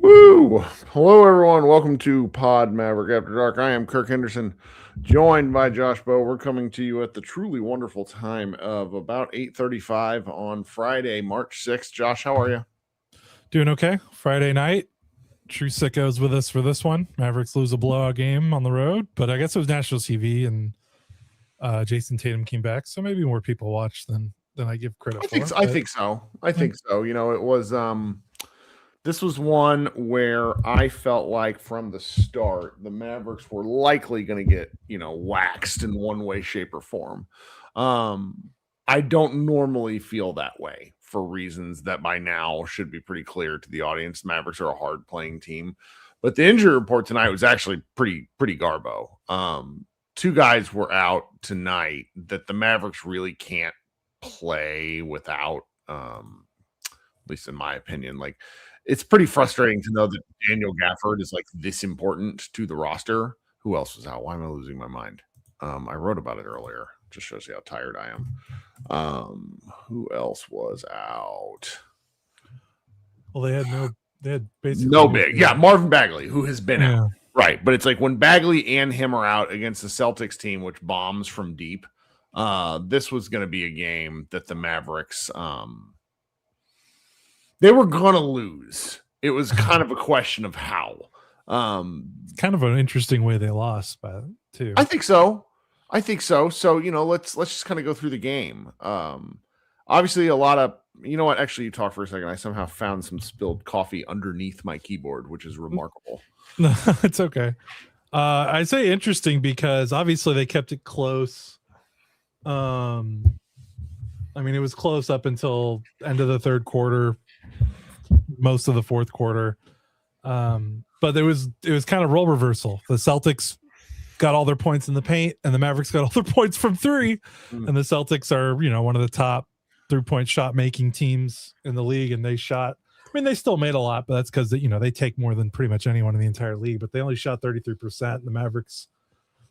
Woo! Hello, everyone. Welcome to Pod Maverick After Dark. I am Kirk Henderson, joined by Josh Bowe. We're coming to you at the truly wonderful time of about 8:35 on Friday, March 6th. Josh, how are you? Doing okay. Friday night. True sickos with us for this one. Mavericks lose a blowout game on the road, but I guess it was national TV and Jayson Tatum came back, so maybe more people watched than I give credit for. I think so. I think so. You know, it was this was one where I felt like from the start the Mavericks were likely going to get, waxed in one way, shape, or form. I don't normally feel that way for reasons that by now should be pretty clear to the audience. Mavericks are a hard playing team, but the injury report tonight was actually pretty garbo. Two guys were out tonight that the Mavericks really can't play without, at least in my opinion. Like, it's pretty frustrating to know that Daniel Gafford is like this important to the roster. Who else was out? Why am I losing my mind? I wrote about it earlier. Just shows you how tired I am. Who else was out? Well, they had basically no big. Yeah, Marvin Bagley, who has been out. Right. But it's like when Bagley and him are out against the Celtics team, which bombs from deep, this was going to be a game that the Mavericks, they were going to lose. It was kind of a question of how. Kind of an interesting way they lost, but too. I think so. So, let's just kind of go through the game. Obviously a lot of, you know what? Actually, you talk for a second. I somehow found some spilled coffee underneath my keyboard, which is remarkable. No, it's okay. I say interesting because obviously they kept it close. I mean, it was close up until end of the third quarter, most of the fourth quarter. But it was kind of role reversal. The Celtics got all their points in the paint and the Mavericks got all their points from three. And the Celtics are, one of the top 3-point shot making teams in the league. And they shot, I mean, they still made a lot, but that's because, they take more than pretty much anyone in the entire league, but they only shot 33%. And the Mavericks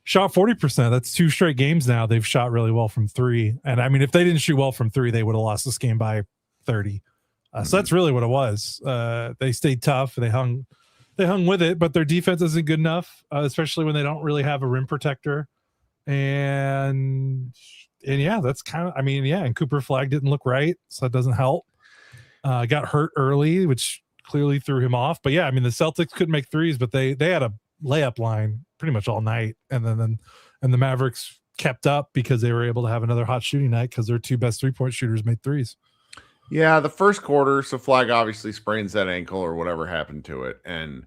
shot 40%. That's 2 straight games now. They've shot really well from three. And I mean, if they didn't shoot well from three, they would have lost this game by 30. So that's really what it was. They stayed tough. They hung with it, but their defense isn't good enough, especially when they don't really have a rim protector. And yeah, that's kind of, and Cooper Flagg didn't look right, so that doesn't help. Got hurt early, which clearly threw him off. But yeah, I mean, the Celtics couldn't make threes, but they had a layup line pretty much all night. And then the Mavericks kept up because they were able to have another hot shooting night because their 2 best 3-point shooters made threes. Yeah, the first quarter, so Flagg obviously sprains that ankle or whatever happened to it. And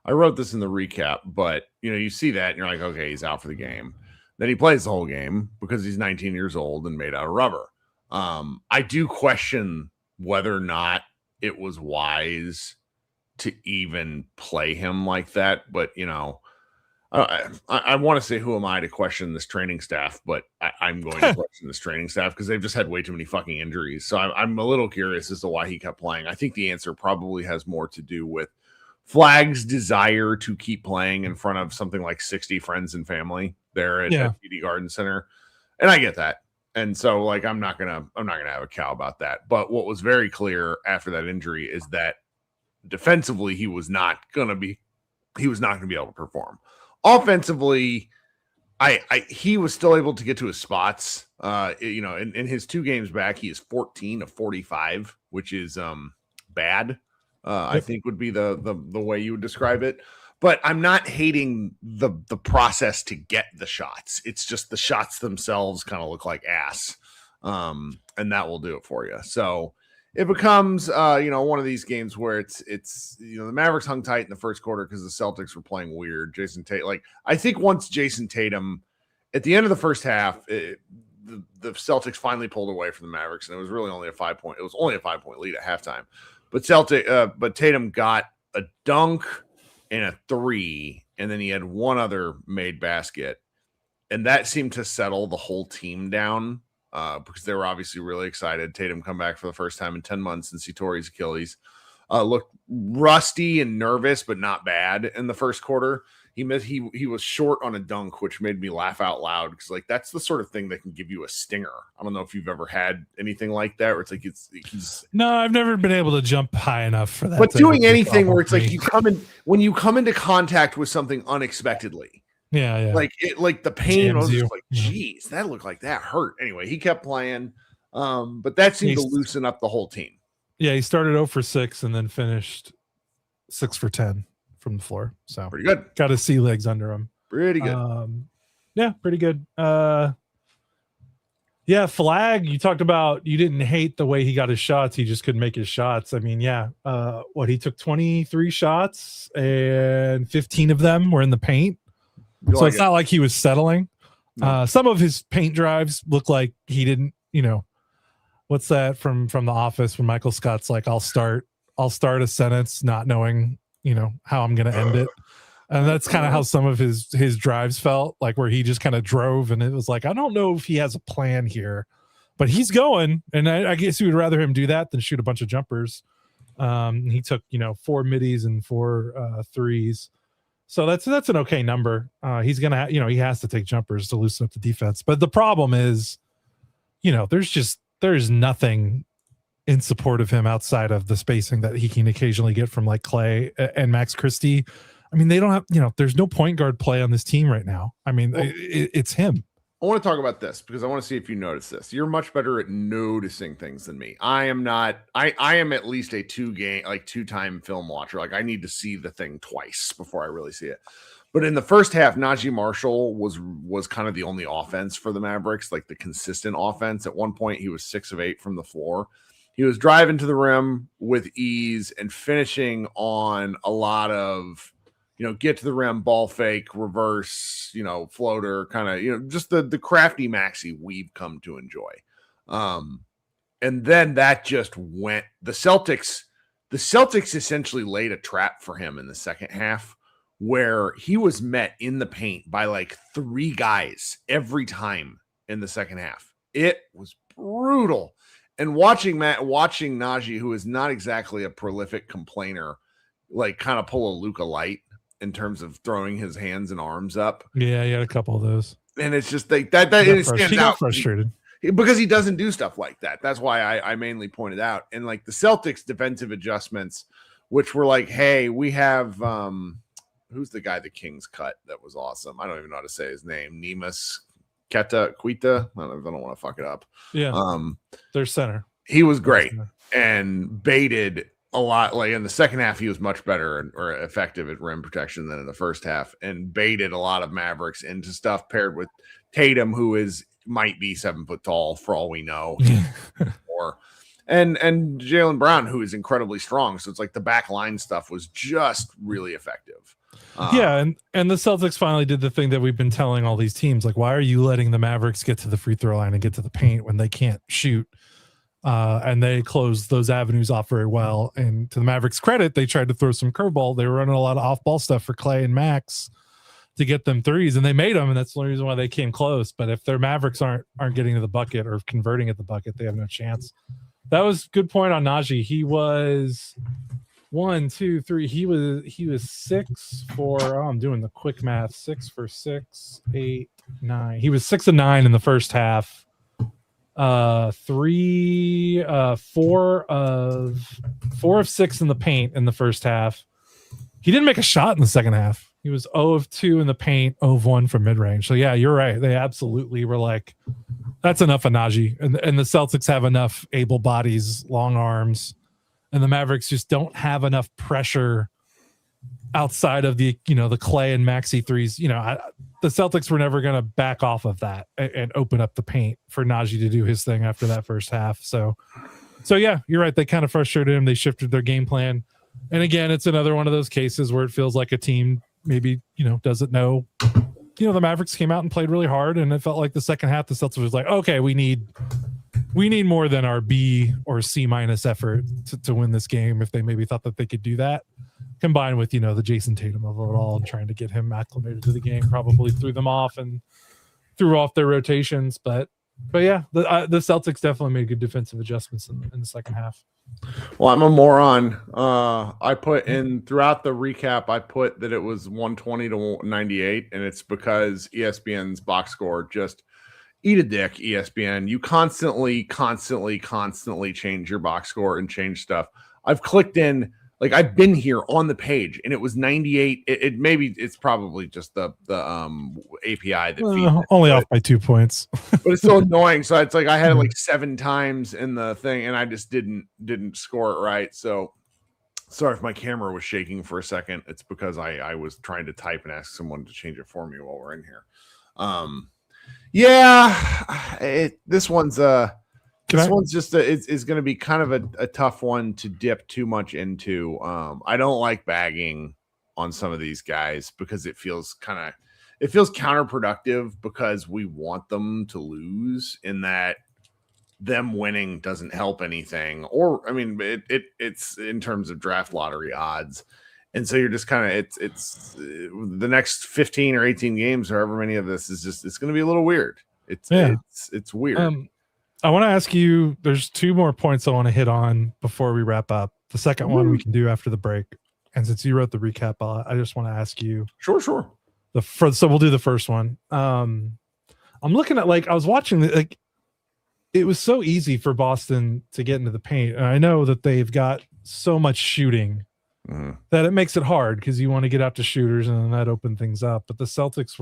I wrote this in the recap, but, you see that and you're like, okay, he's out for the game. Then he plays the whole game because he's 19 years old and made out of rubber. I do question whether or not it was wise to even play him like that. But, I want to say, who am I to question this training staff? But I'm going to question this training staff because they've just had way too many fucking injuries. So I'm a little curious as to why he kept playing. I think the answer probably has more to do with Flagg's desire to keep playing in front of something like 60 friends and family there at TD Garden Center. And I get that. And so, like, I'm not gonna have a cow about that. But what was very clear after that injury is that defensively he was not gonna be able to perform. Offensively, he was still able to get to his spots. In his 2 games back, he is 14 of 45, which is bad. I think would be the way you would describe it. But I'm not hating the process to get the shots. It's just the shots themselves kind of look like ass. And that will do it for you. So it becomes, one of these games where it's the Mavericks hung tight in the first quarter because the Celtics were playing weird. Jayson Tatum, I think once Jayson Tatum, at the end of the first half, the Celtics finally pulled away from the Mavericks, and it was really only a 5-point. It was only a 5-point lead at halftime. But Tatum got a dunk and a 3, and then he had one other made basket, and that seemed to settle the whole team down. Because they were obviously really excited. Tatum come back for the first time in 10 months and see Torrey's Achilles. Looked rusty and nervous, but not bad in the first quarter. He was short on a dunk, which made me laugh out loud because like that's the sort of thing that can give you a stinger. I don't know if you've ever had anything like that, where it's like he's no, I've never been able to jump high enough for that. But doing anything where it's like when you come into contact with something unexpectedly. Yeah. Like the pain was just like, geez, that looked like that hurt. Anyway, he kept playing. But that seemed to loosen up the whole team. Yeah, he started 0 for 6 and then finished 6 for 10 from the floor. So pretty good. Got his sea legs under him. Pretty good. Yeah, pretty good. Yeah, Flagg, you talked about you didn't hate the way he got his shots. He just couldn't make his shots. I mean, yeah. He took 23 shots and 15 of them were in the paint. So it's not like he was settling. No. Some of his paint drives look like he didn't, what's that from The Office when Michael Scott's like, I'll start a sentence not knowing how I'm going to end it. And that's kind of how some of his drives felt, like where he just kind of drove and it was like, I don't know if he has a plan here, but he's going. And I guess you would rather him do that than shoot a bunch of jumpers. He took, 4 middies and 4 threes. So that's an okay number. He's going to, he has to take jumpers to loosen up the defense. But the problem is, there's nothing in support of him outside of the spacing that he can occasionally get from like Clay and Max Christie. I mean, they don't have, there's no point guard play on this team right now. I mean, it's him. I want to talk about this because I want to see if you notice this. You're much better at noticing things than me. I am not. I am at least a 2-time film watcher. Like I need to see the thing twice before I really see it. But in the first half, Najee Marshall was kind of the only offense for the Mavericks, like the consistent offense. At one point, he was 6 of 8 from the floor. He was driving to the rim with ease and finishing on a lot of, get to the rim, ball fake, reverse, floater, kind of, just the crafty maxi we've come to enjoy. And then that just went. The Celtics essentially laid a trap for him in the second half where he was met in the paint by like 3 guys every time in the second half. It was brutal. And watching Najee, who is not exactly a prolific complainer, like kind of pull a Luka Light in terms of throwing his hands and arms up. Yeah, he had a couple of those. And it's just like that it stands out. Frustrated. Because he doesn't do stuff like that. That's why I mainly pointed out. And like the Celtics defensive adjustments, which were like, hey, we have who's the guy the Kings cut that was awesome? I don't even know how to say his name. Nemus Quita. I don't want to fuck it up. Yeah. Their center. He was great and baited a lot. Like in the second half, he was much better or effective at rim protection than in the first half, and baited a lot of Mavericks into stuff paired with Tatum, who might be 7 foot tall for all we know. Or and Jaylen Brown, who is incredibly strong. So it's like the back line stuff was just really effective. And the Celtics finally did the thing that we've been telling all these teams, like, why are you letting the Mavericks get to the free throw line and get to the paint when they can't shoot? And they closed those avenues off very well. And to the Mavericks' credit, they tried to throw some curveball. They were running a lot of off-ball stuff for Clay and Max to get them threes, and they made them, and that's the reason why they came close. But if their Mavericks aren't getting to the bucket or converting at the bucket, they have no chance. That was a good point on Najee. He was 1, 2, 3. He was 6 for. Oh, I'm doing the quick math. 6 for 6, 8, 9. He was 6 of 9 in the first half. 4 of 6 in the paint in the first half. He didn't make a shot in the second half. He was 0 of 2 in the paint, 0 of 1 from mid-range. So yeah, you're right. They absolutely were like, that's enough of Najee. And the Celtics have enough able bodies, long arms, and the Mavericks just don't have enough pressure outside of the Clay and Maxey threes. The Celtics were never going to back off of that and open up the paint for Najee to do his thing after that first half. So yeah, you're right. They kind of frustrated him. They shifted their game plan. And again, it's another one of those cases where it feels like a team maybe, doesn't know. The Mavericks came out and played really hard, and it felt like the second half, the Celtics was like, okay, we need more than our B or C minus effort to win this game. If they maybe thought that they could do that, combined with, the Jayson Tatum of it all and trying to get him acclimated to the game, probably threw them off and threw off their rotations. But But yeah, the Celtics definitely made good defensive adjustments in the second half. Well, I'm a moron. I put in throughout the recap, I put that it was 120 to 98, and it's because ESPN's box score just eat a dick, ESPN. You constantly change your box score and change stuff. I've clicked in, like I've been here on the page, and it was 98. It's probably just the API that feeds only off by 2 points, but it's so annoying. So it's like I had it like 7 times in the thing, and I just didn't score it right. So sorry if my camera was shaking for a second. It's because I was trying to type and ask someone to change it for me while we're in here. This one's just is going to be kind of a tough one to dip too much into. I don't like bagging on some of these guys because it feels counterproductive because we want them to lose, in that them winning doesn't help anything. Or I mean, it's in terms of draft lottery odds. And so you're just kind of it's the next 15 or 18 games, however many of this is just, it's going to be a little weird. It's weird. I want to ask you, there's 2 more points I want to hit on before we wrap up. The second one we can do after the break. And since you wrote the recap, I just want to ask you. Sure. So we'll do the first one. I'm looking at, like, I was watching, like, it was so easy for Boston to get into the paint. And I know that they've got so much shooting that it makes it hard because you want to get out to shooters and then that opened things up. But the Celtics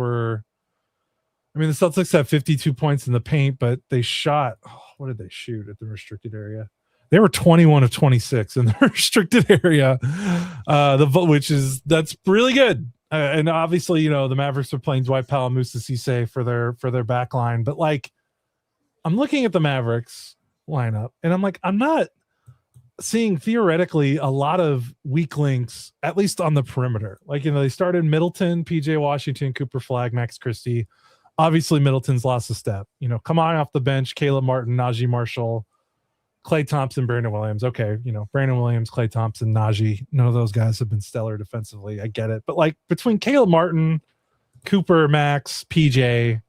had 52 points in the paint, but they shot, what did they shoot at the restricted area? They were 21 of 26 in the restricted area, that's really good. And obviously, the Mavericks are playing Dwight Powell, Moussa Cisse for their back line. But like, I'm looking at the Mavericks lineup and I'm like, I'm not seeing theoretically a lot of weak links, at least on the perimeter. Like, they started Middleton, PJ Washington, Cooper Flagg, Max Christie. Obviously, Middleton's lost a step. Come on off the bench, Caleb Martin, Najee Marshall, Klay Thompson, Brandon Williams. Okay, Brandon Williams, Klay Thompson, Najee. None of those guys have been stellar defensively. I get it. But, like, between Caleb Martin, Cooper, Max, PJ,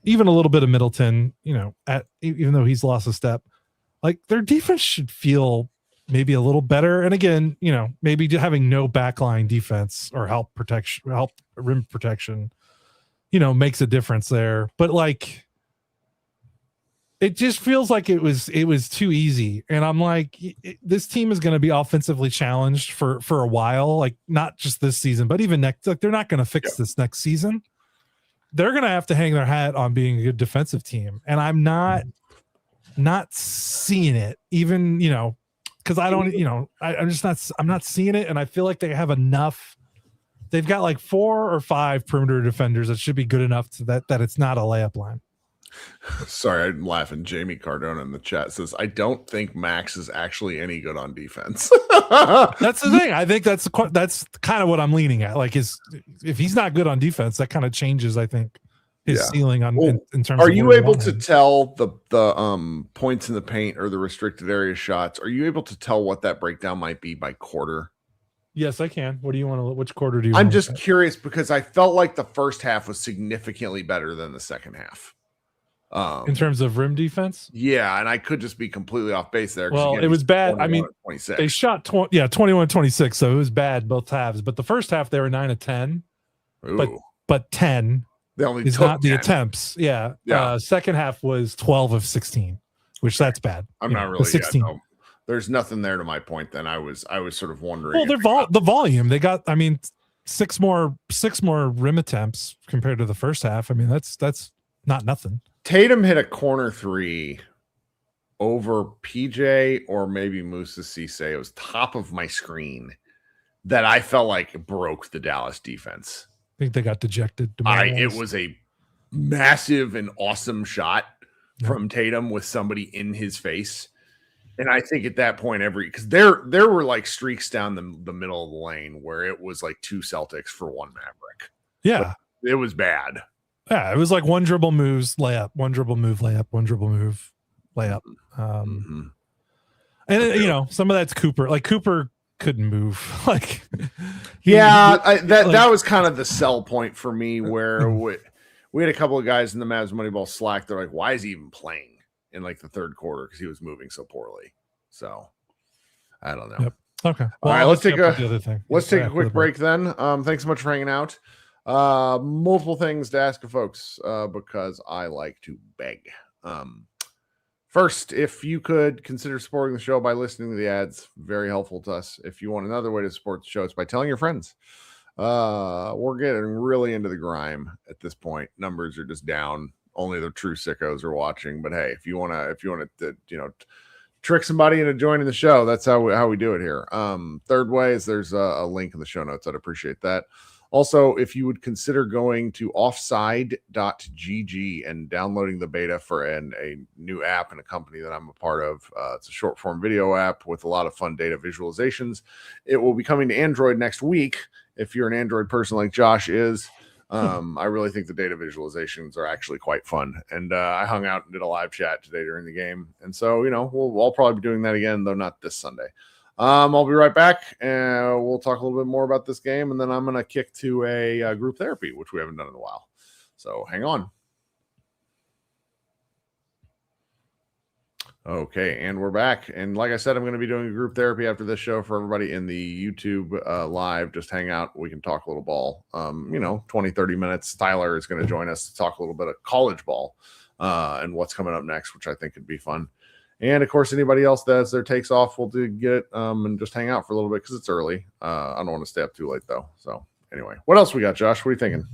even a little bit of Middleton, even though he's lost a step, like, their defense should feel maybe a little better. And again, maybe having no backline defense or help rim protection, makes a difference there. But like, it just feels like it was too easy. And I'm like, this team is going to be offensively challenged for a while, like not just this season, but even next. Like, they're not going to fix this next season. They're going to have to hang their hat on being a good defensive team. And I'm not seeing it, even, because I don't, I'm not seeing it. And I feel like they have enough. They've got like 4 or 5 perimeter defenders that should be good enough to that it's not a layup line. Sorry, I'm laughing. Jamie Cardona in the chat says, I don't think Max is actually any good on defense. That's the thing. I think that's kind of what I'm leaning at. Like, if he's not good on defense, that kind of changes, I think, his ceiling on in terms are of you able to tell the points in the paint or the restricted area shots? Are you able to tell what that breakdown might be by quarter? Yes, I can. What do you want to? Which quarter do you? I'm just curious because I felt like the first half was significantly better than the second half. In terms of rim defense? Yeah, and I could just be completely off base there. Well, again, it was bad. I mean, they shot 21-26, so it was bad both halves. But the first half they were 9 of 10. Ooh. But 10 they only is took not 10. The attempts. Yeah. Second half was 12 of 16, which that's bad. I'm not really 16. No, there's nothing there to my point. Then I was sort of wondering. Well, the volume they got. I mean, six more rim attempts compared to the first half. I mean, that's not nothing. Tatum hit a corner 3 over PJ or maybe Moussa Cisse. It was top of my screen that I felt like broke the Dallas defense. I think they got dejected. It was a massive and awesome shot from Tatum with somebody in his face. And I think at that point, because there were like streaks down the middle of the lane where it was like 2 Celtics for 1 Maverick. Yeah. But it was bad. Yeah, it was like 1 dribble moves, layup, 1 dribble move, layup, 1 dribble move, layup. And some of that's Cooper. Like, Cooper couldn't move. Like, that was kind of the sell point for me, where with we had a couple of guys in the Mavs Moneyball Slack. They're like, why is he even playing in like the third quarter? Because he was moving so poorly. So I don't know. Yep. Okay. Well, all right, let's take a quick break then. Thanks so much for hanging out. Multiple things to ask of folks because I like to beg. First, if you could consider supporting the show by listening to the ads, very helpful to us. If you want another way to support the show, it's by telling your friends. We're getting really into the grime at this point. Numbers are just down. Only the true sickos are watching. But hey, if you want to, trick somebody into joining the show, that's how we do it here. Third way is there's a link in the show notes. I'd appreciate that. Also, if you would consider going to offside.gg and downloading the beta for a new app and a company that I'm a part of. It's a short form video app with a lot of fun data visualizations. It will be coming to Android next week. If you're an Android person like Josh is, I really think the data visualizations are actually quite fun. And I hung out and did a live chat today during the game. And so, I'll probably be doing that again, though not this Sunday. I'll be right back, and we'll talk a little bit more about this game, and then I'm going to kick to a group therapy, which we haven't done in a while. So hang on. Okay, and we're back. And like I said, I'm going to be doing a group therapy after this show for everybody in the YouTube live. Just hang out. We can talk a little ball. 20, 30 minutes. Tyler is going to join us to talk a little bit of college ball and what's coming up next, which I think could be fun. And, of course, anybody else that has their takes off will get it and just hang out for a little bit because it's early. I don't want to stay up too late, though. So, anyway, what else we got, Josh? What are you thinking?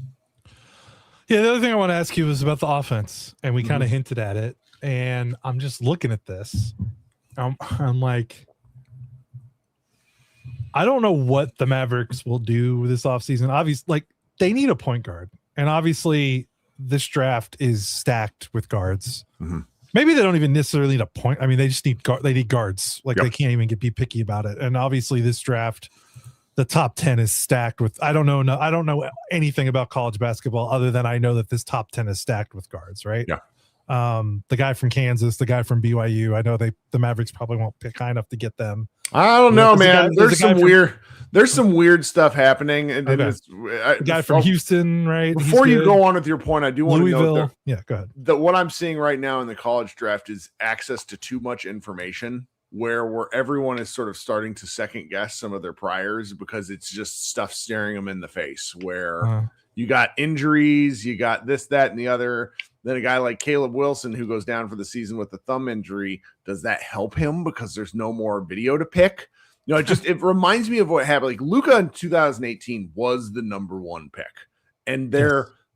Yeah, the other thing I want to ask you was about the offense, and we kind of hinted at it. And I'm just looking at this. I'm like, I don't know what the Mavericks will do this offseason. Obviously, they need a point guard. And, obviously, this draft is stacked with guards. Mm-hmm. Maybe they don't even necessarily need a point. I mean, they just need they need guards. They can't even be picky about it. And obviously, this draft, the top 10 is stacked with. I don't know anything about college basketball other than I know that this top 10 is stacked with guards. Right? Yeah. The guy from Kansas, the guy from BYU. I know the Mavericks probably won't pick high enough to get them. I don't know, man. There's some weird stuff happening. And the guy from Houston, right? Before you go on with your point, I do want to note go ahead. That what I'm seeing right now in the college draft is access to too much information where everyone is sort of starting to second guess some of their priors because it's just stuff staring them in the face where you got injuries, you got this, that, and the other. Then a guy like Caleb Wilson who goes down for the season with a thumb injury, does that help him because there's no more video to pick? It reminds me of what happened. Like Luka in 2018 was the number one pick. And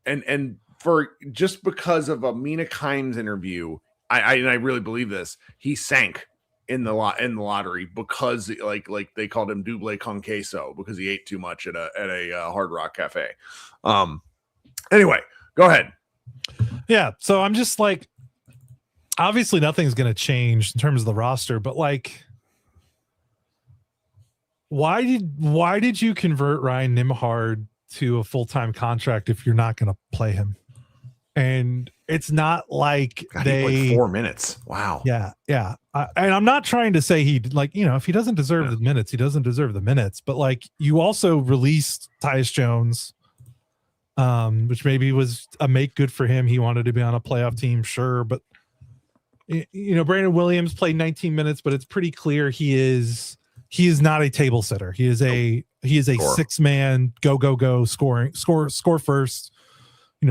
and for just because of a Mina Kimes interview, I really believe this, he sank in the lottery because like they called him double con queso because he ate too much at a Hard Rock Cafe. Anyway, go ahead. Yeah, so I'm just like, obviously nothing's going to change in terms of the roster, but like, why did you convert Ryan Nembhard to a full-time contract if you're not going to play him? And it's not like he played 4 minutes. Wow. Yeah. And I'm not trying to say if he doesn't deserve the minutes, he doesn't deserve the minutes. But like, you also released Tyus Jones. Which maybe was a make good for him. He wanted to be on a playoff team, sure. But, Brandon Williams played 19 minutes, but it's pretty clear he is not a table setter. He is a 6-man, go, score first,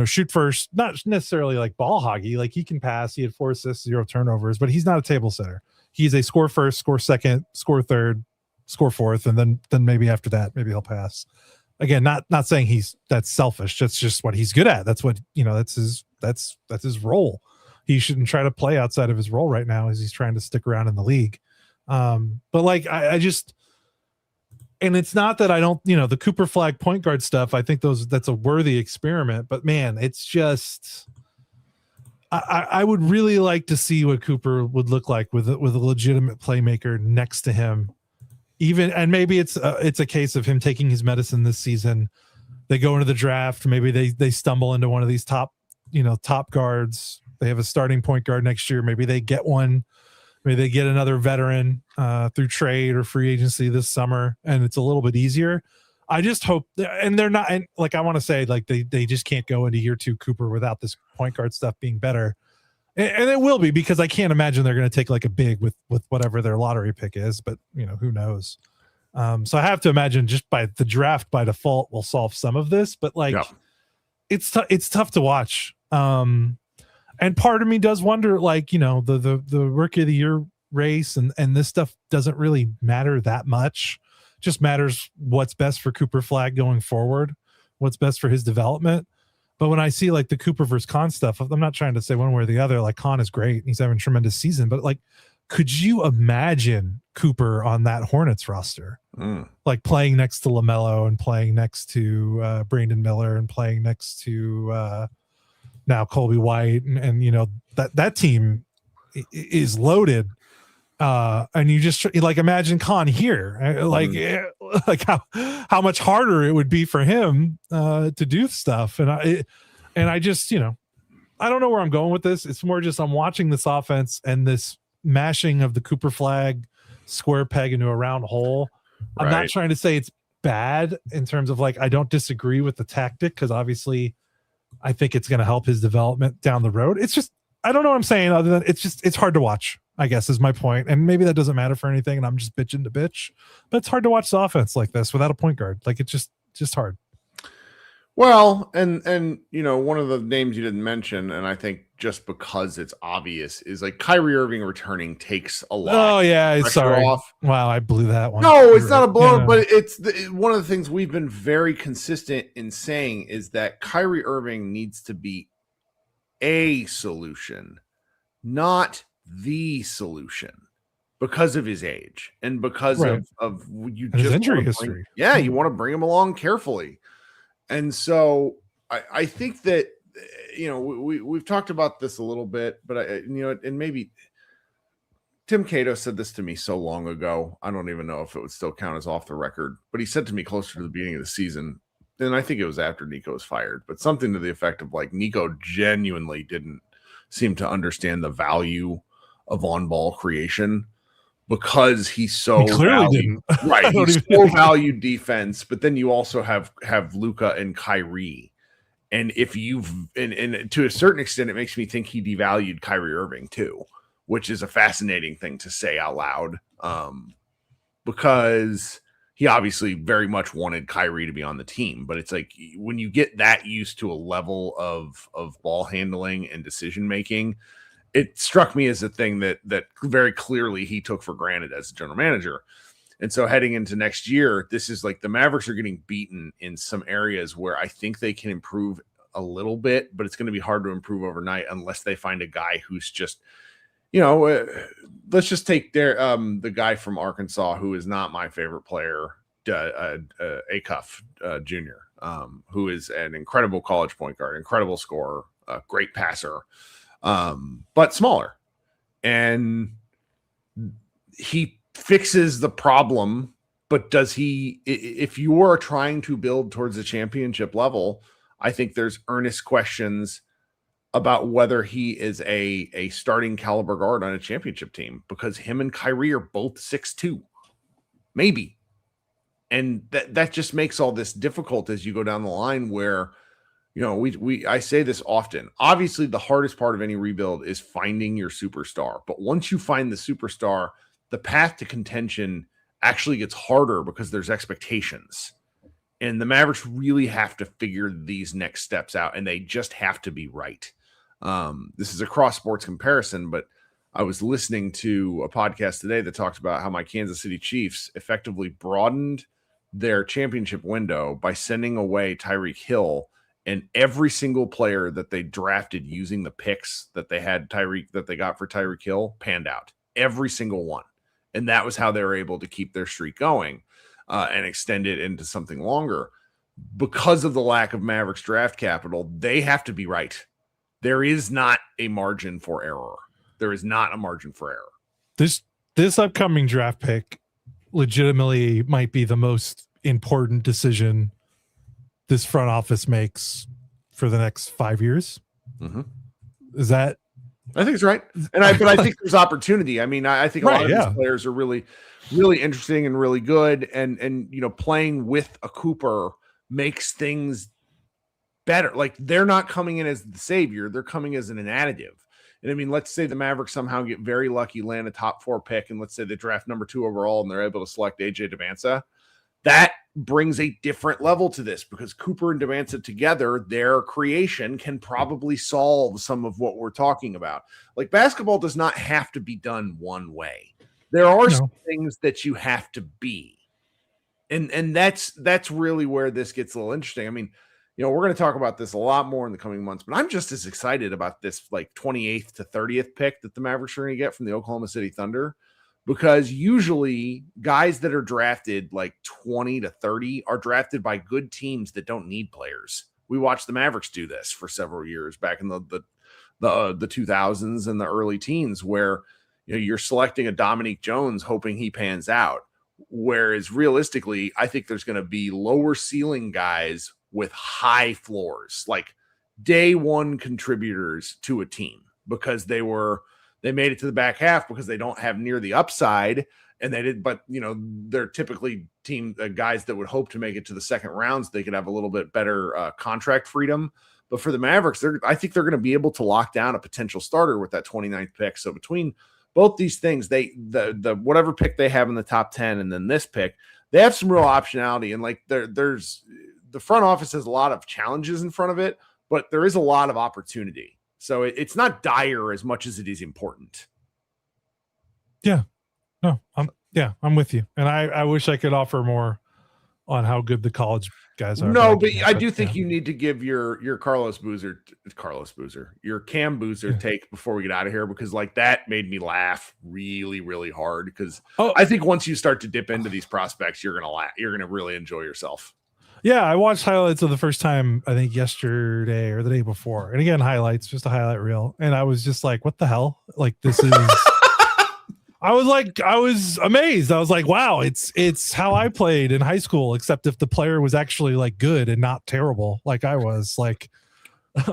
shoot first, not necessarily like ball hoggy. Like he can pass. He had 4 assists, 0 turnovers, but he's not a table setter. He's a score first, score second, score third, score fourth. And then maybe after that, maybe he'll pass. Again, not saying that's selfish. That's just what he's good at. That's what, that's his role. He shouldn't try to play outside of his role right now as he's trying to stick around in the league. But like, I just, and it's not that I don't, the Cooper Flagg point guard stuff, I think that's a worthy experiment, but man, it's just, I would really like to see what Cooper would look like with a legitimate playmaker next to him. And maybe it's a case of him taking his medicine this season. They go into the draft. Maybe they stumble into one of these top guards. They have a starting point guard next year. Maybe they get one. Maybe they get another veteran through trade or free agency this summer, and it's a little bit easier. I just hope, and they're not, and like I want to say, like they just can't go into year 2 Cooper without this point guard stuff being better, and it will be, because I can't imagine they're going to take like a big with whatever their lottery pick is, but who knows. So I have to imagine just by the draft by default will solve some of this, but like it's tough to watch. And part of me does wonder, like the rookie of the year race and this stuff doesn't really matter that much. Just matters what's best for Cooper Flagg going forward, what's best for his development. But when I see like the Cooper versus Con stuff, I'm not trying to say one way or the other. Like Con is great, he's having a tremendous season, but like, could you imagine Cooper on that Hornets roster, like playing next to LaMelo and playing next to Brandon Miller and playing next to now Colby White and that team is loaded. And you just like imagine Con here, like how much harder it would be for him to do stuff. And I just I don't know where I'm going with this. It's more just I'm watching this offense and this mashing of the Cooper Flagg square peg into a round hole. I'm not trying to say it's bad in terms of like I don't disagree with the tactic, because obviously I think it's going to help his development down the road. It's just I don't know what I'm saying other than it's hard to watch, I guess, is my point. And maybe that doesn't matter for anything, and I'm just bitching to bitch. But it's hard to watch the offense like this without a point guard. Like it's just hard. Well, and one of the names you didn't mention, and I think just because it's obvious, is like Kyrie Irving returning takes a lot. Oh yeah, sorry. Off. Wow, I blew that one. No, it's not a blow, but it's one of the things we've been very consistent in saying is that Kyrie Irving needs to be a solution, not the solution, because of his age and because of you and just his injury history. You want to bring him along carefully. And so I think that, we've talked about this a little bit, but and maybe Tim Cato said this to me so long ago. I don't even know if it would still count as off the record, but he said to me closer to the beginning of the season, and I think it was after Nico was fired, but something to the effect of like, Nico genuinely didn't seem to understand the value of on-ball creation, because he clearly didn't. Right. He so valued defense, but then you also have Luka and Kyrie. And if and to a certain extent, it makes me think he devalued Kyrie Irving too, which is a fascinating thing to say out loud. Because he obviously very much wanted Kyrie to be on the team, but it's like when you get that used to a level of ball handling and decision-making, it struck me as a thing that very clearly he took for granted as a general manager. And so heading into next year, this is like the Mavericks are getting beaten in some areas where I think they can improve a little bit, but it's going to be hard to improve overnight unless they find a guy who's just, let's just take the guy from Arkansas who is not my favorite player, Acuff Jr., who is an incredible college point guard, incredible scorer, great passer, but smaller. And he fixes the problem, but does he, if you are trying to build towards a championship level, I think there's earnest questions about whether he is a starting caliber guard on a championship team, because him and Kyrie are both 6'2", maybe. And that just makes all this difficult as you go down the line where, I say this often. Obviously, the hardest part of any rebuild is finding your superstar. But once you find the superstar, the path to contention actually gets harder because there's expectations. And the Mavericks really have to figure these next steps out, and they just have to be right. This is a cross-sports comparison, but I was listening to a podcast today that talked about how my Kansas City Chiefs effectively broadened their championship window by sending away Tyreek Hill, and every single player that they drafted using the picks that they got for Tyreek Hill panned out. Every single one. And that was how they were able to keep their streak going and extend it into something longer. Because of the lack of Mavericks draft capital, they have to be right. There is not a margin for error. There is not a margin for error. This upcoming draft pick legitimately might be the most important decision this front office makes for the next 5 years. Mm-hmm. Is that I think it's right. But I think there's opportunity. I mean, I think a lot of these players are really, really interesting and really good. And playing with a Cooper makes things better. Like, they're not coming in as the savior. They're coming as an additive. And I mean, let's say the Mavericks somehow get very lucky, land a top 4 pick, and let's say they draft number 2 overall and they're able to select AJ Devanza. That brings a different level to this, because Cooper and Devanza together, their creation can probably solve some of what we're talking about. Like, basketball does not have to be done one way. There are some things that you have to be. And that's really where this gets a little interesting. I mean, we're going to talk about this a lot more in the coming months, but I'm just as excited about this like 28th to 30th pick that the Mavericks are going to get from the Oklahoma City Thunder. Because usually guys that are drafted like 20 to 30 are drafted by good teams that don't need players. We watched the Mavericks do this for several years back in the 2000s and the early teens, where you're selecting a Dominique Jones hoping he pans out. Whereas realistically, I think there's going to be lower ceiling guys with high floors, like day one contributors to a team, because they made it to the back half because they don't have near the upside, and they did. But they're typically guys that would hope to make it to the second rounds. They could have a little bit better contract freedom. But for the Mavericks, I think they're going to be able to lock down a potential starter with that 29th pick. So between both these things, the whatever pick they have in the top 10 and then this pick, they have some real optionality. And like there's the front office has a lot of challenges in front of it, but there is a lot of opportunity. So it's not dire as much as it is important. Yeah. No, I'm with you. And I wish I could offer more on how good the college guys are. No, but I do think you need to give your Cam Boozer take before we get out of here, because like that made me laugh really, really hard, because I think once you start to dip into these prospects, you're going to laugh. You're going to really enjoy yourself. Yeah, I watched highlights of the first time, I think yesterday or the day before. And again, highlights, just a highlight reel. And I was just like, what the hell? Like, this is I was amazed. I was like, wow, it's how I played in high school, except if the player was actually like good and not terrible, like I was. Like,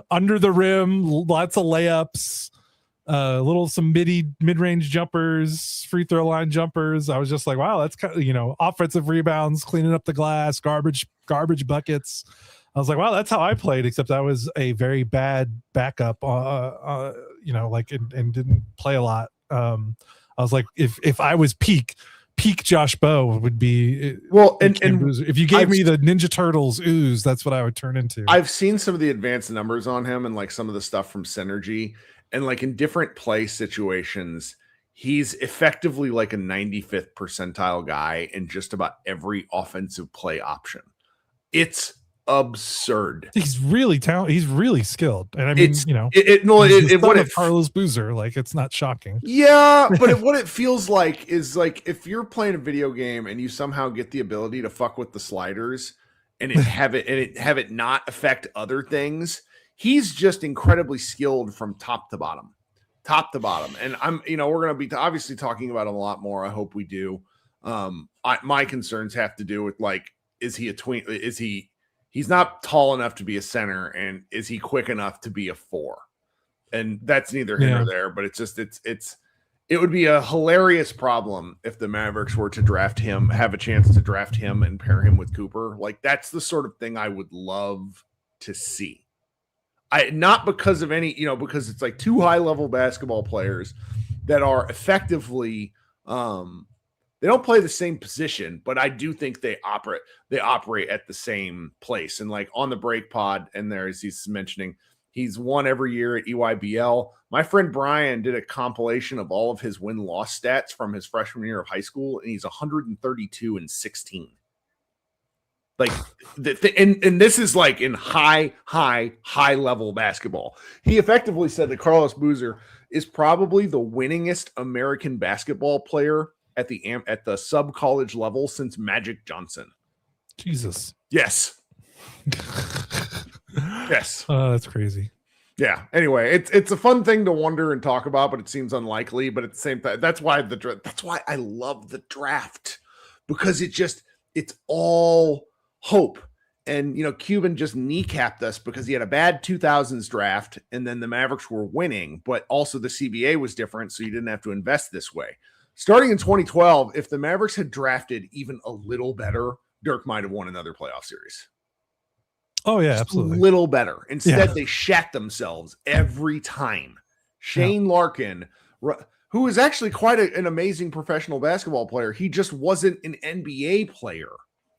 under the rim, lots of layups, some mid-range jumpers, free throw line jumpers. I was just like, wow, that's kind of, offensive rebounds, cleaning up the glass, garbage buckets. I was like, wow, that's how I played, except I was a very bad backup, and didn't play a lot. I was like, if I was peak Josh Bowe would be and if you gave me the Ninja Turtles ooze, that's what I would turn into. I've seen some of the advanced numbers on him and like some of the stuff from Synergy, and like in different play situations, he's effectively like a 95th percentile guy in just about every offensive play option. It's absurd. He's really talented. He's really skilled. And I mean, what if Carlos Boozer, like, it's not shocking. Yeah, but what it feels like is like if you're playing a video game and you somehow get the ability to fuck with the sliders and have it not affect other things. He's just incredibly skilled from top to bottom. And we're going to be obviously talking about him a lot more. I hope we do. My concerns have to do with like, is he a tween? He's not tall enough to be a center, and is he quick enough to be a 4? And that's neither here nor there, but it would be a hilarious problem if the Mavericks were to have a chance to draft him and pair him with Cooper. Like, that's the sort of thing I would love to see. Not because of any, because it's like two high-level basketball players that are effectively, they don't play the same position, but I do think they operate at the same place. And like on the break pod, and he's mentioning he's won every year at EYBL. My friend Brian did a compilation of all of his win-loss stats from his freshman year of high school, and he's 132-16. Like, and this is like in high level basketball. He effectively said that Carlos Boozer is probably the winningest American basketball player at the sub college level since Magic Johnson. Jesus. Yes. Yes. That's crazy. Yeah. Anyway, it's a fun thing to wonder and talk about, but it seems unlikely. But at the same time, that's why I love the draft, because it's all hope. And, Cuban just kneecapped us because he had a bad 2000s draft, and then the Mavericks were winning, but also the CBA was different, so you didn't have to invest this way. Starting in 2012, if the Mavericks had drafted even a little better, Dirk might have won another playoff series. Oh, yeah, Just absolutely. A little better. Instead, they shat themselves every time. Shane Larkin, who is actually quite an amazing professional basketball player, he just wasn't an NBA player.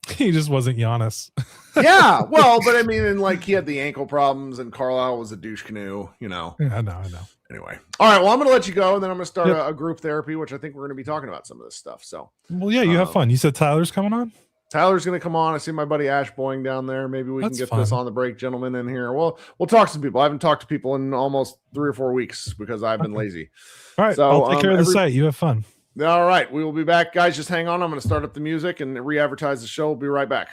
He just wasn't Giannis. Yeah, well, but I mean, and he had the ankle problems, and Carlisle was a douche canoe, Yeah, I know. Anyway, all right. Well, I'm going to let you go, and then I'm going to start a group therapy, which I think we're going to be talking about some of this stuff. So, well, yeah, you have fun. You said Tyler's coming on. Tyler's going to come on. I see my buddy Ash Boying down there. Maybe we can get fun. this on the break, gentlemen, in here. Well, we'll talk to some people. I haven't talked to people in almost 3 or 4 weeks because I've been lazy. All right, so I'll take care of the site. You have fun. All right, we will be back, guys. Just hang on. I'm going to start up the music and re-advertise the show. We'll be right back.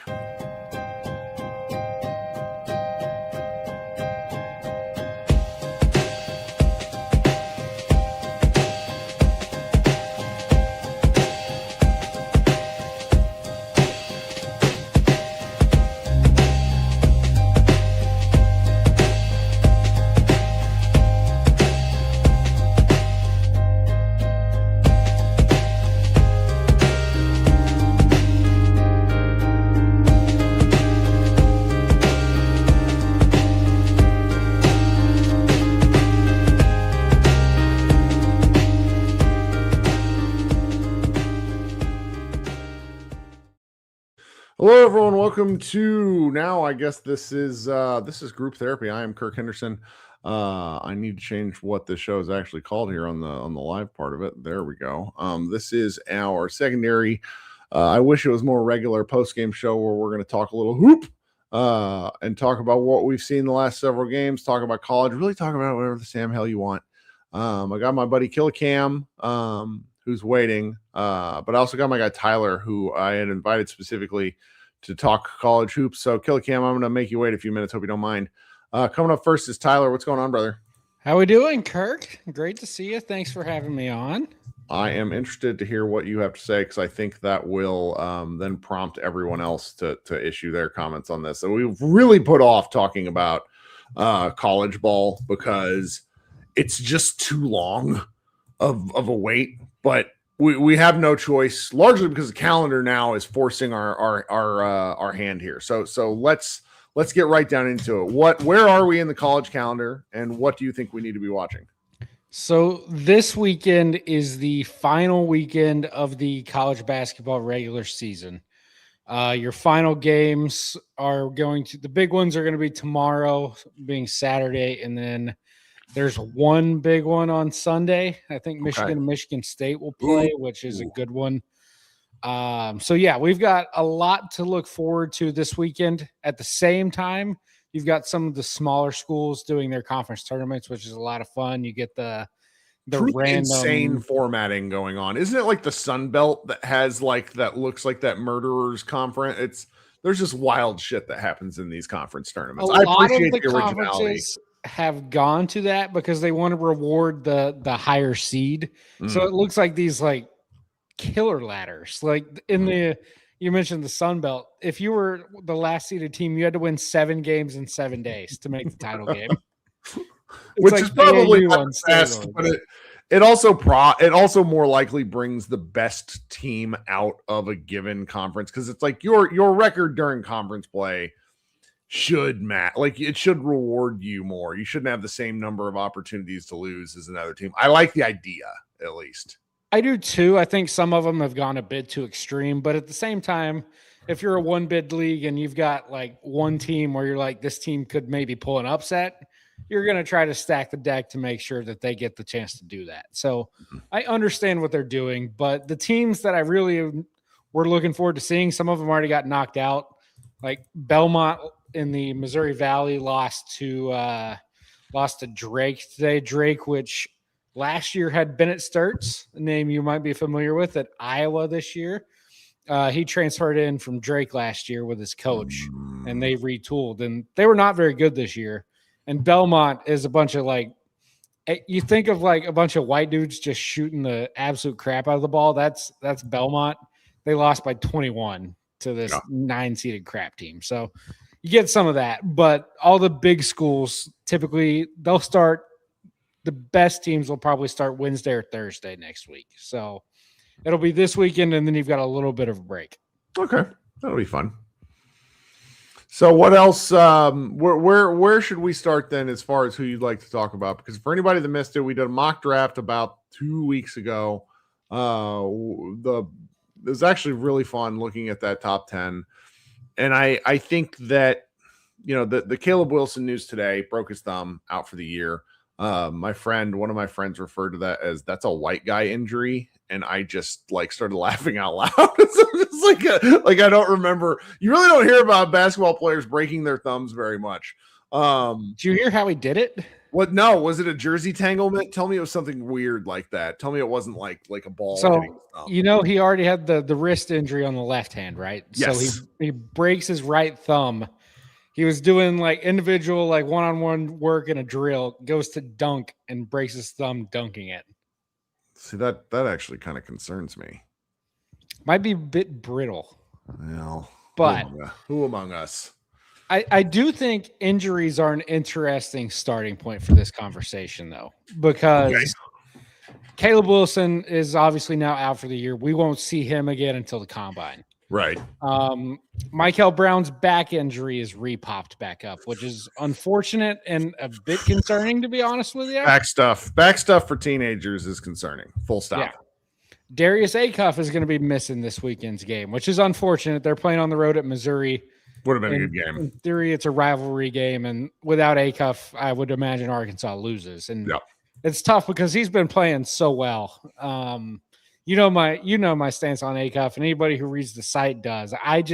Hello, everyone. Welcome to now. I guess this is group therapy. I am Kirk Henderson. I need to change what the show is actually called here on the live part of it. There we go. This is our secondary. I wish it was more regular post game show where we're going to talk a little hoop and talk about what we've seen the last several games. Talk about college. Really talk about whatever the Sam hell you want. I got my buddy Killicam, who's waiting, but I also got my guy Tyler, who I had invited specifically to talk college hoops. So Killicam, I'm going to make you wait a few minutes. Hope you don't mind. Coming up first is Tyler. What's going on, brother? How we doing, Kirk? Great to see you. Thanks for having me on. I am interested to hear what you have to say because I think that will then prompt everyone else to issue their comments on this. So we've really put off talking about college ball because it's just too long of a wait, but we have no choice, largely because the calendar now is forcing our hand here. So let's get right down into it. Where are we in the college calendar, and what do you think we need to be watching? So this weekend is the final weekend of the college basketball regular season. Your final games are the big ones are going to be tomorrow, being Saturday, and then there's one big one on Sunday. I think Michigan and Michigan State will play, which is a good one. So yeah, we've got a lot to look forward to this weekend. At the same time, you've got some of the smaller schools doing their conference tournaments, which is a lot of fun. You get the random insane formatting going on. Isn't it like the Sun Belt that has that looks like that murderers conference? There's just wild shit that happens in these conference tournaments. I appreciate the originality. Have gone to that because they want to reward the higher seed. So it looks like these killer ladders. You mentioned the Sun Belt. If you were the last seeded team, you had to win 7 games in 7 days to make the title game. Which is probably not the best, but it also more likely brings the best team out of a given conference because it's like your record during conference play should it should reward you more. You shouldn't have the same number of opportunities to lose as another team. I like the idea, at least. I do too. I think some of them have gone a bit too extreme, but at the same time, if you're a one bid league and you've got one team where you're this team could maybe pull an upset, you're going to try to stack the deck to make sure that they get the chance to do that. So I understand what they're doing, but the teams that I really were looking forward to seeing, some of them already got knocked out. Belmont in the Missouri Valley lost to Drake today. Drake, which last year had Bennett Sturts, a name you might be familiar with, at Iowa this year. He transferred in from Drake last year with his coach, and they retooled, and they were not very good this year. And Belmont is a bunch of you think of a bunch of white dudes just shooting the absolute crap out of the ball. That's Belmont. They lost by 21 to this 9-seeded crap team. So you get some of that, but all the big schools typically they'll start. The best teams will probably start Wednesday or Thursday next week. So it'll be this weekend, and then you've got a little bit of a break. Okay, that'll be fun. So what else? Where should we start then, as far as who you'd like to talk about? Because for anybody that missed it, we did a mock draft about 2 weeks ago. It was actually really fun looking at that top 10, and I think that the Caleb Wilson news today, broke his thumb, out for the year. One of my friends referred to that as that's a white guy injury. And I just started laughing out loud. It's like I don't remember. You really don't hear about basketball players breaking their thumbs very much. Did you hear how he did it? What? No, was it a jersey entanglement? Tell me it was something weird like that. Tell me it wasn't like a ball. So he already had the wrist injury on the left hand, right? Yes. So he breaks his right thumb. He was doing individual one-on-one work in a drill, goes to dunk and breaks his thumb dunking it. See, that actually kind of concerns me. Might be a bit brittle. Well, but who among us? I do think injuries are an interesting starting point for this conversation, though, because Caleb Wilson is obviously now out for the year. We won't see him again until the combine. Right. Michael Brown's back injury is repopped back up, which is unfortunate and a bit concerning, to be honest with you. Back stuff for teenagers is concerning. Full stop. Yeah. Darius Acuff is going to be missing this weekend's game, which is unfortunate. They're playing on the road at Missouri. Would have been a good game. In theory, it's a rivalry game, and without Acuff, I would imagine Arkansas loses. And it's tough because he's been playing so well. You know my stance on Acuff, and anybody who reads the site does. I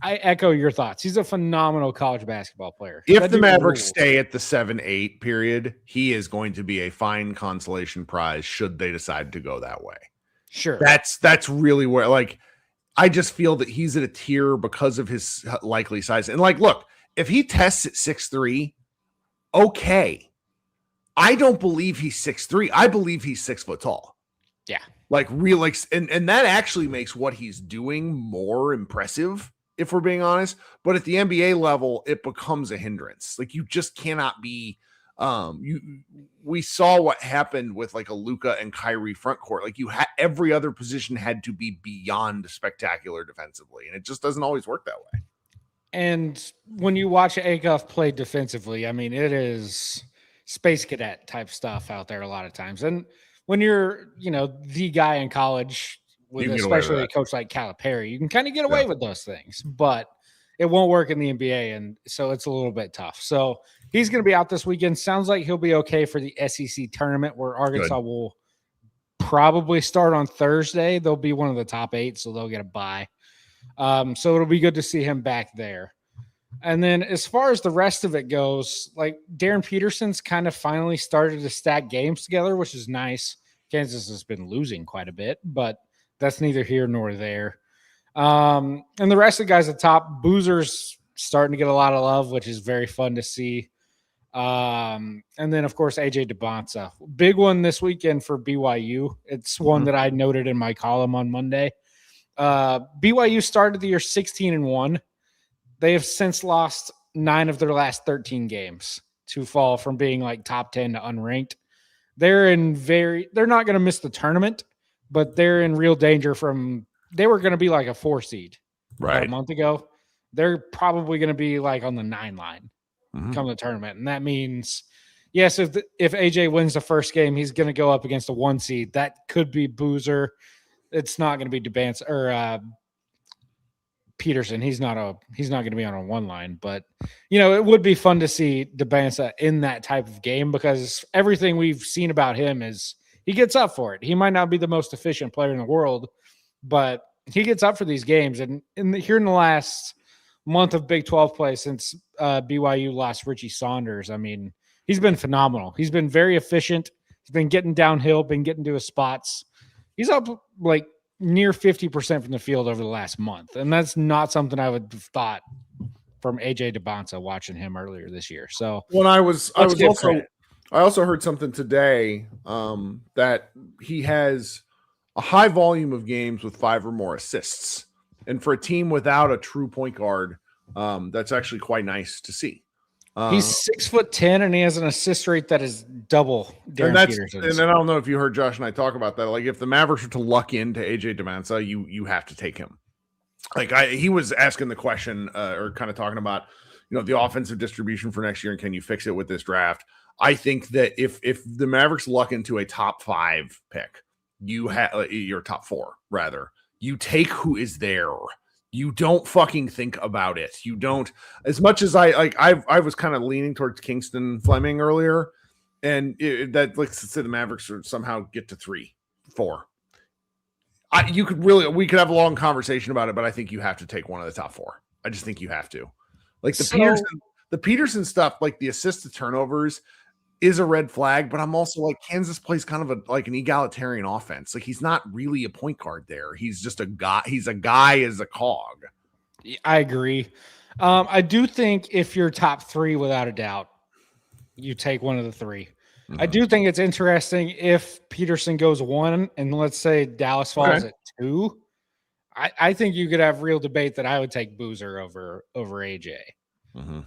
echo your thoughts. He's a phenomenal college basketball player. If the Mavericks stay at the 7-8 period, he is going to be a fine consolation prize should they decide to go that way. Sure. That's really where I just feel that he's at a tier because of his likely size. And look, if he tests at 6'3", okay. I don't believe he's 6'3". I believe he's 6 foot tall. Yeah. And that actually makes what he's doing more impressive, if we're being honest. But at the NBA level, it becomes a hindrance. You just cannot be we saw what happened with a Luka and Kyrie front court. Every other position had to be beyond spectacular defensively, and it just doesn't always work that way. And when you watch Acuff play defensively, I mean, it is Space Cadet type stuff out there a lot of times. And when you're, the guy in college, especially a coach like Calipari, you can kind of get away with those things, but it won't work in the NBA. And so it's a little bit tough. So he's going to be out this weekend. Sounds like he'll be okay for the SEC tournament, where Arkansas will probably start on Thursday. They'll be one of the top 8, so they'll get a bye. So it'll be good to see him back there. And then as far as the rest of it goes, Darren Peterson's kind of finally started to stack games together, which is nice. Kansas has been losing quite a bit, but that's neither here nor there. And the rest of the guys at the top, Boozer's starting to get a lot of love, which is very fun to see. And then, of course, AJ DeBonsa. Big one this weekend for BYU. It's one that I noted in my column on Monday. BYU started the year 16-1. They have since lost 9 of their last 13 games to fall from being top 10 to unranked. They're not going to miss the tournament, but they're in real danger they were going to be a 4 seed a month ago. They're probably going to be on the 9 line come the tournament. And that means, yes, if AJ wins the first game, he's going to go up against a 1 seed. That could be Boozer. It's not going to be DeBance or Peterson. He's not going to be on a 1 line, but it would be fun to see DeBansa in that type of game, because everything we've seen about him is he gets up for it. He might not be the most efficient player in the world, but he gets up for these games. And here in the last month of Big 12 play, since BYU lost Richie Saunders, I mean, he's been phenomenal. He's been very efficient. He's been getting downhill, been getting to his spots. He's up near 50% from the field over the last month. And that's not something I would have thought from AJ DeBonsa watching him earlier this year. So when I also heard something today that he has a high volume of games with 5 or more assists. And for a team without a true point guard, That's actually quite nice to see. He's 6'10" and he has an assist rate that is double Darren Peterson's. And then I don't know if you heard Josh and I talk about that. Like if the Mavericks were to luck into AJ Demancia, you have to take him. Like he was asking the question or kind of talking about, the offensive distribution for next year and can you fix it with this draft? I think that if the Mavericks luck into a top 5 pick, you have your top 4 rather. You take who is there. You don't fucking think about it. You don't, as much as I was kind of leaning towards Kingston Fleming earlier, and let's say the Mavericks would somehow get to 3, 4. We could have a long conversation about it, but I think you have to take one of the top 4. I just think you have to. Like the Peterson stuff, like the assist to turnovers is a red flag, but I'm also like Kansas plays kind of an egalitarian offense. Like he's not really a point guard there. He's just a guy. He's a guy as a cog. I agree. I do think if you're top 3, without a doubt, you take one of the 3. Mm-hmm. I do think it's interesting if Peterson goes 1 and let's say Dallas falls at 2. I think you could have real debate that I would take Boozer over AJ. Mm-hmm.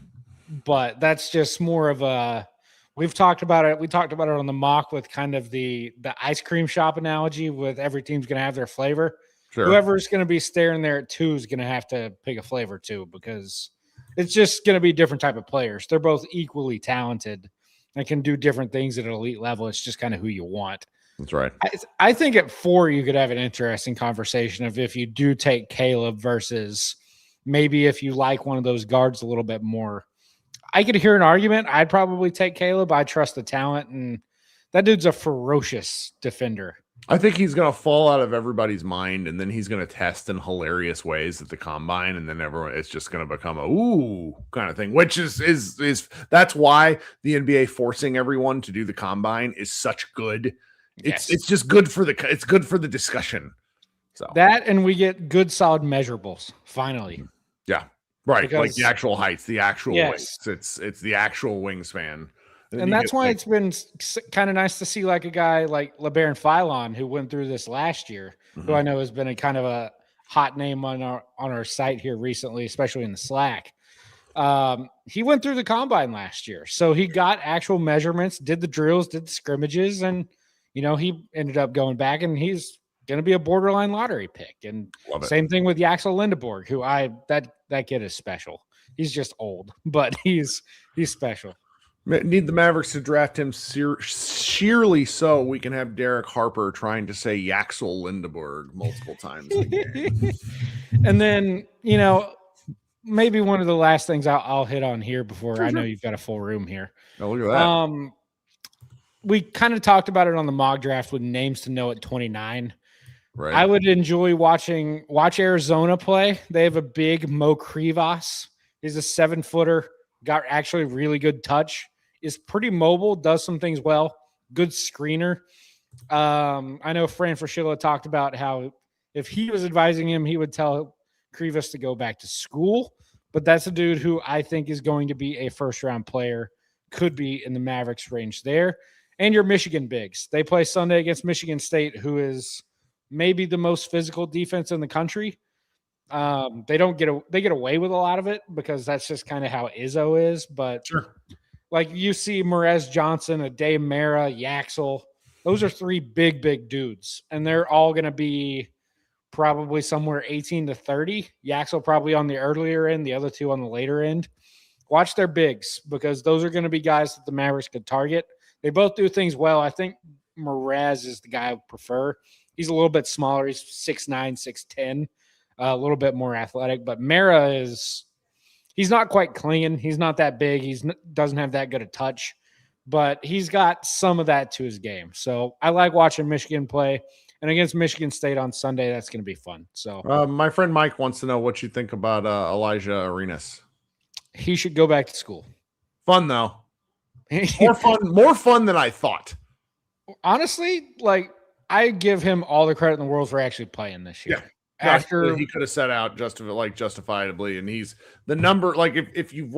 But that's just more of a. We've talked about it. We talked about it on the mock with kind of the ice cream shop analogy with every team's going to have their flavor. Sure. Whoever's going to be staring there at 2 is going to have to pick a flavor too, because it's just going to be different type of players. They're both equally talented and can do different things at an elite level. It's just kind of who you want. That's right. I think at 4, you could have an interesting conversation of if you do take Caleb versus maybe if you like one of those guards a little bit more. I could hear an argument. I'd probably take Caleb. I trust the talent, and that dude's a ferocious defender. I think he's going to fall out of everybody's mind, and then he's going to test in hilarious ways at the combine, and then it's just going to become a ooh kind of thing, which is that's why the NBA forcing everyone to do the combine is such good. It's just good for the discussion. So that, and we get good solid measurables finally. Yeah. Right, because, like the actual heights, the actual weights. It's the actual wingspan. And that's why it's been kind of nice to see like a guy like LeBaron Philon, who went through this last year, who I know has been a kind of a hot name on our site here recently, especially in the Slack. He went through the combine last year. So he got actual measurements, did the drills, did the scrimmages, and he ended up going back, and he's going to be a borderline lottery pick. And same thing with Axel Lindeborg, who that kid is special. He's just old, but he's special. Need the Mavericks to draft him sheerly so we can have Derek Harper trying to say Yaxel Lindeborg multiple times in the game. And then, maybe one of the last things I'll hit on here before I know you've got a full room here. Oh, look at that. We kind of talked about it on the mock draft with names to know at 29. Right. I would enjoy watch Arizona play. They have a big Mo Krivas. He's a 7-footer, got actually really good touch, is pretty mobile, does some things well, good screener. I know Fran Fraschilla talked about how if he was advising him, he would tell Krivas to go back to school, but that's a dude who I think is going to be a first-round player, could be in the Mavericks range there. And your Michigan bigs. They play Sunday against Michigan State, who is maybe the most physical defense in the country. They get away with a lot of it because that's just kind of how Izzo is. But sure. Like you see Merez Johnson, Ade Mara, Yaxel, those are 3 big dudes. And they're all going to be probably somewhere 18 to 30. Yaxel probably on the earlier end, the other 2 on the later end. Watch their bigs because those are going to be guys that the Mavericks could target. They both do things well. I think Merez is the guy I prefer. He's a little bit smaller. He's 6'9", 6'10", a little bit more athletic. But Mara he's not quite clinging. He's not that big. He doesn't have that good a touch. But he's got some of that to his game. So I like watching Michigan play. And against Michigan State on Sunday, that's going to be fun. So my friend Mike wants to know what you think about Elijah Arenas. He should go back to school. Fun, though. More fun than I thought. Honestly, I give him all the credit in the world for actually playing this year. Yeah. After he could have set out justifiably, and he's the number. Like if you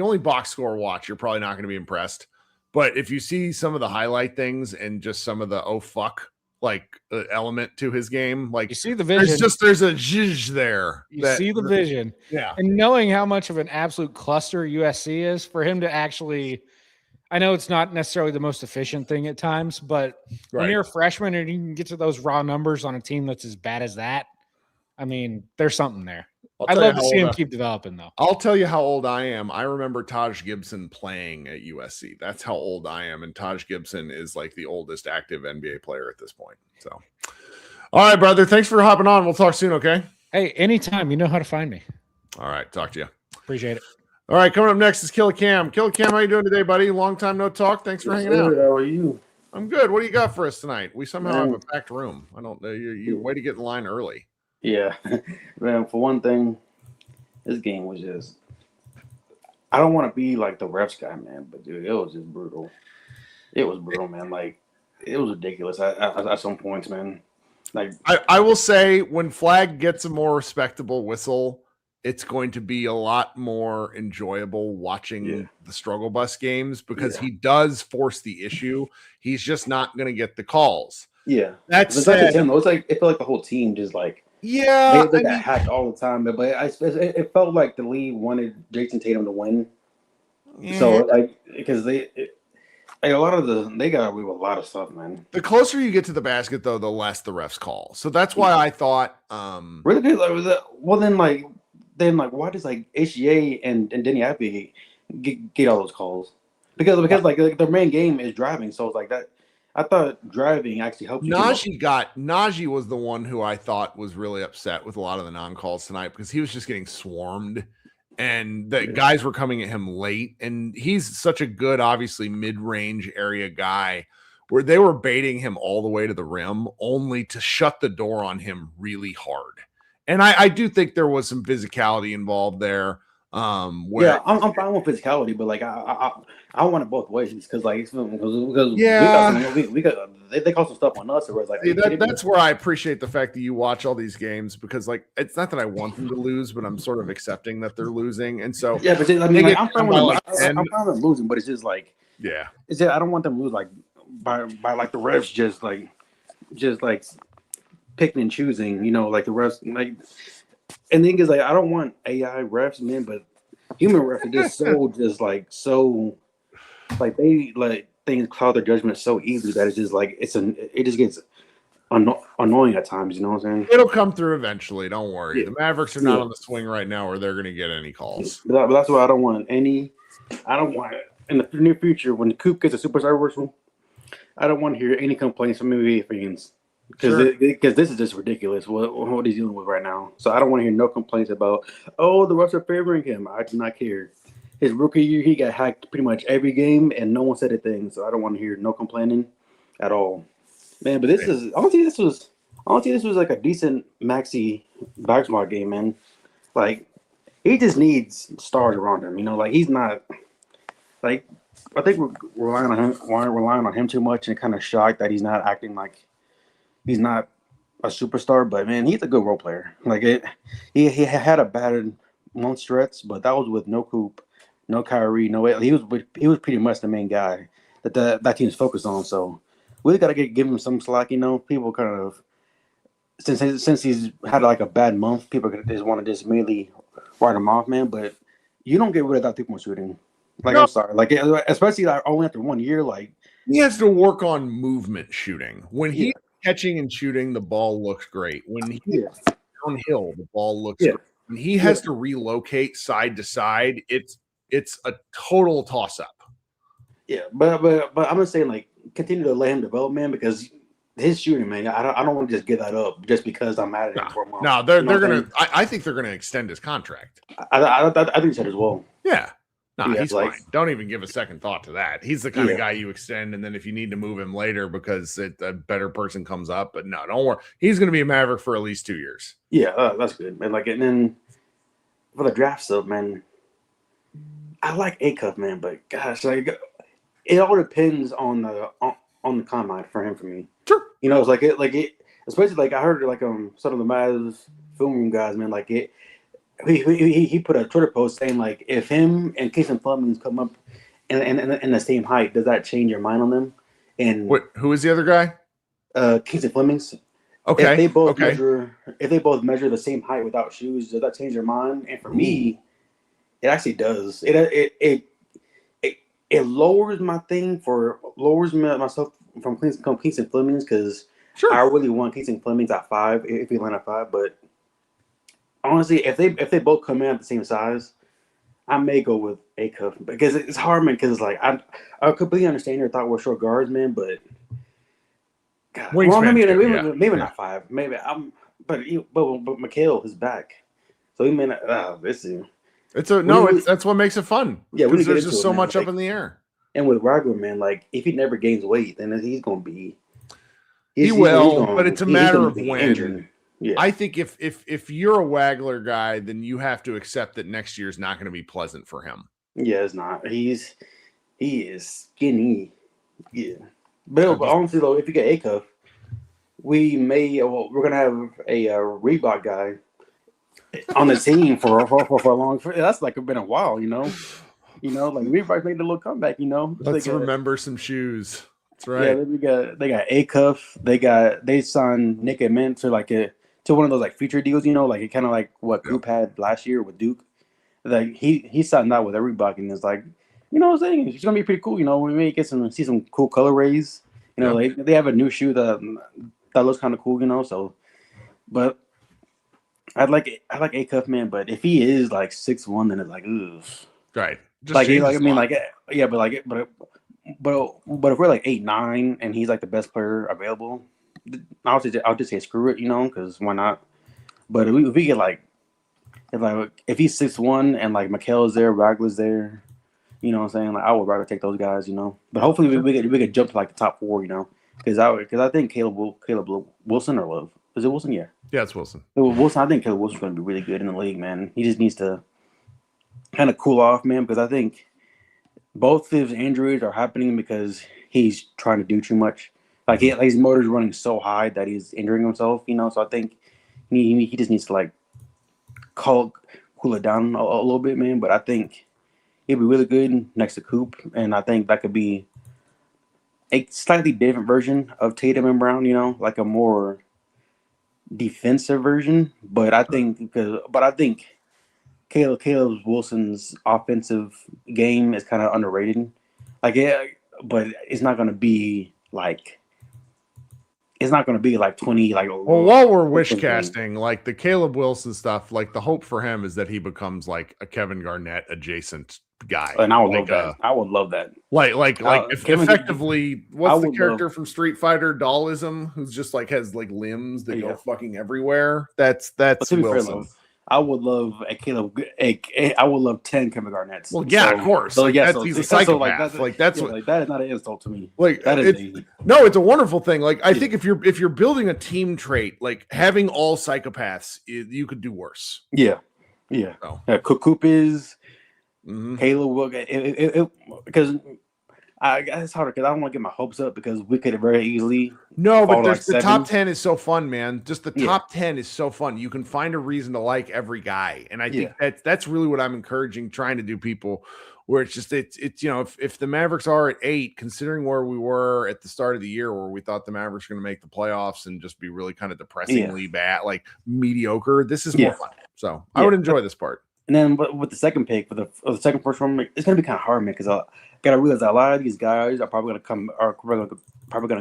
only box score watch, you're probably not going to be impressed. But if you see some of the highlight things and just some of the oh fuck, element to his game. Like you see the vision. There's a zhuzh there. You see the vision. Yeah. And knowing how much of an absolute cluster USC is, for him to actually, I know it's not necessarily the most efficient thing at times, but when you're a freshman and you can get to those raw numbers on a team that's as bad as that, I mean, there's something there. I'd love to see him keep developing, though. I'll tell you how old I am. I remember Taj Gibson playing at USC. That's how old I am. And Taj Gibson is like the oldest active NBA player at this point. So, all right, brother. Thanks for hopping on. We'll talk soon, okay? Hey, anytime. You know how to find me. All right. Talk to you. Appreciate it. All right. Coming up next is Killer Cam. Killer Cam, how you doing today, buddy? Long time no talk. Thanks for hanging out. How are you? I'm good. What do you got for us tonight? We somehow have a packed room. I don't know. You way to get in line early. Yeah. Man, for one thing, this game was just, I don't want to be like the refs guy, man, but dude, it was just brutal. It was brutal, man. Like, it was ridiculous at some points, man. Like, I will say when Flagg gets a more respectable whistle, it's going to be a lot more enjoyable watching the struggle bus games because he does force the issue. He's just not going to get the calls. Yeah. That's not just him, though. It's like, it felt like the whole team just like, they got hacked all the time, but it felt like the league wanted Jayson Tatum to win. So like because they got away with a lot of stuff, man. The closer you get to the basket, though, the less the refs call. So that's why I thought really good. Then why does like HGA and Denny Appy get all those calls? Because like their main game is driving, so it's like that. I thought driving actually helped you. Najee was the one who I thought was really upset with a lot of the non-calls tonight because he was just getting swarmed and the guys were coming at him late. And he's such a good, obviously, mid-range area guy where they were baiting him all the way to the rim only to shut the door on him really hard. And I do think there was some physicality involved there. I'm fine with physicality, but like I want it both ways because they call some stuff on us. Where it's like that's where I appreciate the fact that you watch all these games because like it's not that I want them to lose, but I'm sort of accepting that they're losing, and so yeah. But I mean, I'm fine with losing, but it's just like it's just, I don't want them to lose like by like the refs just like picking and choosing, you know, like the refs like. And the thing is, like, I don't want AI refs, man, but human refs are just so like they like things cloud their judgment so easily that it's just like it just gets annoying at times. You know what I'm saying? It'll come through eventually. Don't worry. Yeah. The Mavericks are not on the swing right now, or they're going to get any calls. But that's why I don't want any. I don't want in the near future when the Coop gets a superstar reversal. I don't want to hear any complaints from NBA fans. Because this is just ridiculous what he's dealing with right now. So I don't want to hear no complaints about, oh, the refs are favoring him. I do not care. His rookie year, he got hacked pretty much every game, and no one said a thing. So I don't want to hear no complaining at all. Man, but I don't think this was like a decent Maxey basketball game, man. Like, he just needs stars around him. You know, like he's not like I think we're relying on him too much and kind of shocked that he's not acting like he's not a superstar, but man, he's a good role player. Like he had a bad month stretch, but that was with no Coop, no Kyrie, no. He was pretty much the main guy that team's focused on. So we got to give him some slack. You know, people kind of since he's had like a bad month, people just want to just immediately write him off, man. But you don't get rid of that people shooting. Like, no. I'm sorry, like especially like only after 1 year, like he has to work on movement shooting when he. Catching and shooting, the ball looks great. When he's downhill, the ball looks great. When he has to relocate side to side, it's a total toss-up. Yeah, but I'm just saying, like, continue to let him develop, man, because his shooting, man, I don't want to just give that up just because I'm mad at him for a month. No, they're gonna. I think they're gonna extend his contract. I think so as well. Yeah. No, he's fine. Don't even give a second thought to that. He's the kind of guy you extend, and then if you need to move him later because a better person comes up, but no, don't worry. He's going to be a Maverick for at least 2 years. Yeah, that's good, man. Like, and then for the draft stuff, man, I like A-Cup, man, but gosh, like it all depends on the combine for him for me. Sure, you know, it's like it, especially like I heard like some of the Mavs film room guys, man, like it. He put a Twitter post saying like if him and Casey Flemings come up in the same height, does that change your mind on them? And who is the other guy? Kings and Flemings. Okay. If they both measure the same height without shoes, does that change their mind? And for me, it actually does. It lowers myself from Kings and Flemings because I really want Kings and Flemings at 5 if we land at 5. But honestly, if they both come in at the same size, I may go with Acuff because it's hard, man. Because like I completely understand your thought we're short guards, man, but God, well, maybe not 5. Maybe but Mikhail is back, so he may not. This is that's what makes it fun. Yeah, because there's just so much up in the air. And with Ragler, man, like if he never gains weight, then he's gonna be. He will, but it's a matter of when. Injured. Yeah. I think if you're a Wagler guy, then you have to accept that next year's not going to be pleasant for him. Yeah, it's not. He is skinny. Yeah, but honestly though, if you get Acuff, we're gonna have a Reebok guy on the team for a long. That's like been a while, you know. Like Reebok made a little comeback, you know. Let's remember some shoes. That's right. Yeah, they got Acuff. They signed Nick Ament to one of those like feature deals, you know, like it kind of like what Coop had last year with Duke. Like he signed out with Reebok, and it's like, you know what I'm saying? It's gonna be pretty cool, you know. We may see some cool colorways. You know, like they have a new shoe that looks kind of cool, you know. So, but I like Acuff, man. But if he is like 6'1", then it's like, ugh. Right. Just but if we're like 8'9" and he's like the best player available, I'll just say screw it, you know, because why not? But if we get if he's 6'1" and like Mikhail's there, Ragler's there, you know what I'm saying? Like I would rather take those guys, you know. But hopefully we could jump to like the top 4, you know, because I think Caleb Wilson or Love, is it Wilson? Yeah, it's Wilson. Wilson, I think Caleb Wilson's going to be really good in the league, man. He just needs to kind of cool off, man, because I think both his injuries are happening because he's trying to do too much. Like his motor's running so high that he's injuring himself, you know. So I think he just needs to like cool it down a little bit, man. But I think he'll be really good next to Coop, and I think that could be a slightly different version of Tatum and Brown, you know, like a more defensive version. But I think Caleb Wilson's offensive game is kind of underrated. Like, yeah, but it's not going to be like 20. Like, well, while we're wish casting, like the Caleb Wilson stuff, like the hope for him is that he becomes like a Kevin Garnett adjacent guy. And I would love that. I would love that. Effectively, what's the character from Street Fighter? Dhallism, who's just like has like limbs that go fucking everywhere. That's Wilson. I would love I would love 10 Kevin Garnetts. Well, yeah, of course. So, he's a psychopath. That is not an insult to me. Like it's a wonderful thing. Like I think if you're building a team trait, like having all psychopaths, you could do worse. Yeah. So. Coop is Caleb because it's harder because I don't want to get my hopes up because we could have very easily. No, but the top 10 is so fun, man. Just the top 10 is so fun. You can find a reason to like every guy, and I think that's really what I'm encouraging, trying to do people. Where it's you know, if the Mavericks are at 8, considering where we were at the start of the year, where we thought the Mavericks were going to make the playoffs and just be really kind of depressingly bad, like mediocre, this is more fun. So I would enjoy this part. And then with the second pick for the second first round, it's going to be kind of hard, man, because I gotta realize that a lot of these guys are probably gonna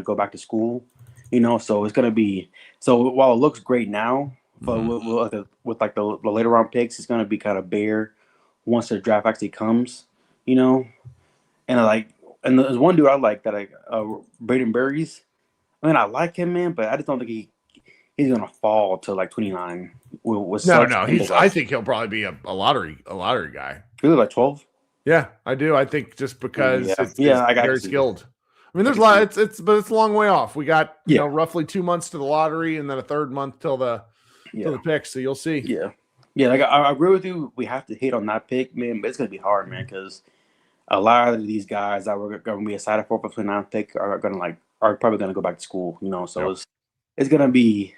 go back to school, you know. So it's gonna be while it looks great now, but with the later round picks, it's gonna be kind of bare once the draft actually comes, you know. And there's one dude I like that Braden Berries. I mean, I like him, man, but I just don't think he's gonna fall to like 29. I think he'll probably be a lottery guy. Really, like 12. Yeah, I do. I think just because it's I got very skilled. I mean, there's a lot. It's a long way off. We got roughly 2 months to the lottery, and then a third month till the pick. So you'll see. Yeah. Like I agree with you. We have to hit on that pick, man. But it's gonna be hard, man, because a lot of these guys that we're gonna be excited for 29th pick are probably gonna go back to school, you know. So it's gonna be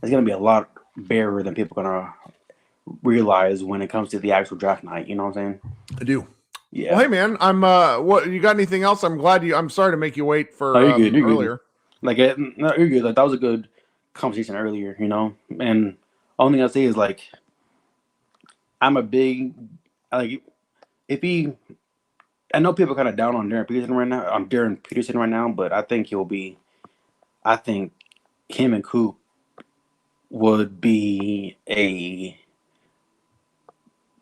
a lot barer than people are gonna realize when it comes to the actual draft night. You know what I'm saying? I do. Yeah. Well, hey man, I'm what you got anything else? I'm sorry to make you wait for you're good. earlier. Like, no, you're good. Like, that was a good conversation earlier, And only thing I say is like, I'm a big like if he. I know people kind of down on Darren Peterson right now, but I think he'll be. I think him and Coop would be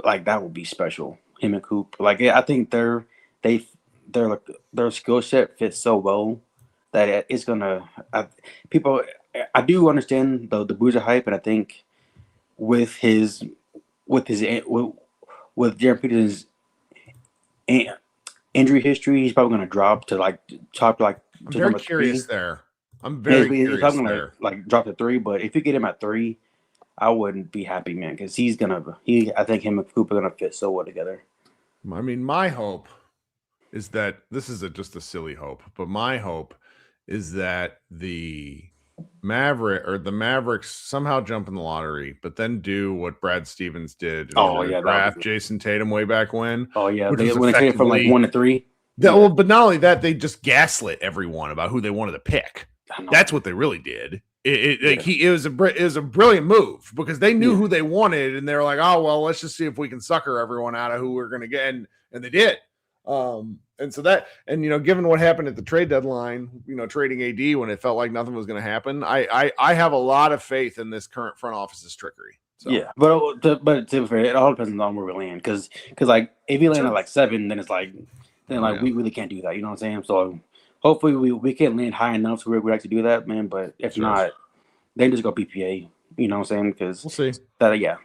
that would be special. Him and Coop, I think their skill set fits so well that it's gonna. People, I do understand the Boozer hype, and I think with Darren Peterson's injury history, he's probably gonna drop to I'm very curious there. I'm very curious. He's probably gonna drop to 3, but if you get him at 3, I wouldn't be happy, man, because I think him and Coop are gonna fit so well together. I mean, my hope is that this is just a silly hope, but my hope is that the Mavericks somehow jump in the lottery, but then do what Brad Stevens did. Draft Jayson Tatum way back when. Oh yeah, when they traded from 1 to 3. Well, but not only that, they just gaslit everyone about who they wanted to pick. That's what they really did. It was a brilliant move because they knew who they wanted, and they were like, oh well, let's just see if we can sucker everyone out of who we're going to get, and they did. And so that, and given what happened at the trade deadline, trading AD when it felt like nothing was going to happen, I have a lot of faith in this current front office's trickery. So. Yeah, but to be fair, it all depends on where we land, because if you land at 7, then it's we really can't do that. You know what I'm saying? So hopefully we can land high enough so we actually do that, man. But if not, then just go BPA. You know what I'm saying? Because we'll see. Yeah.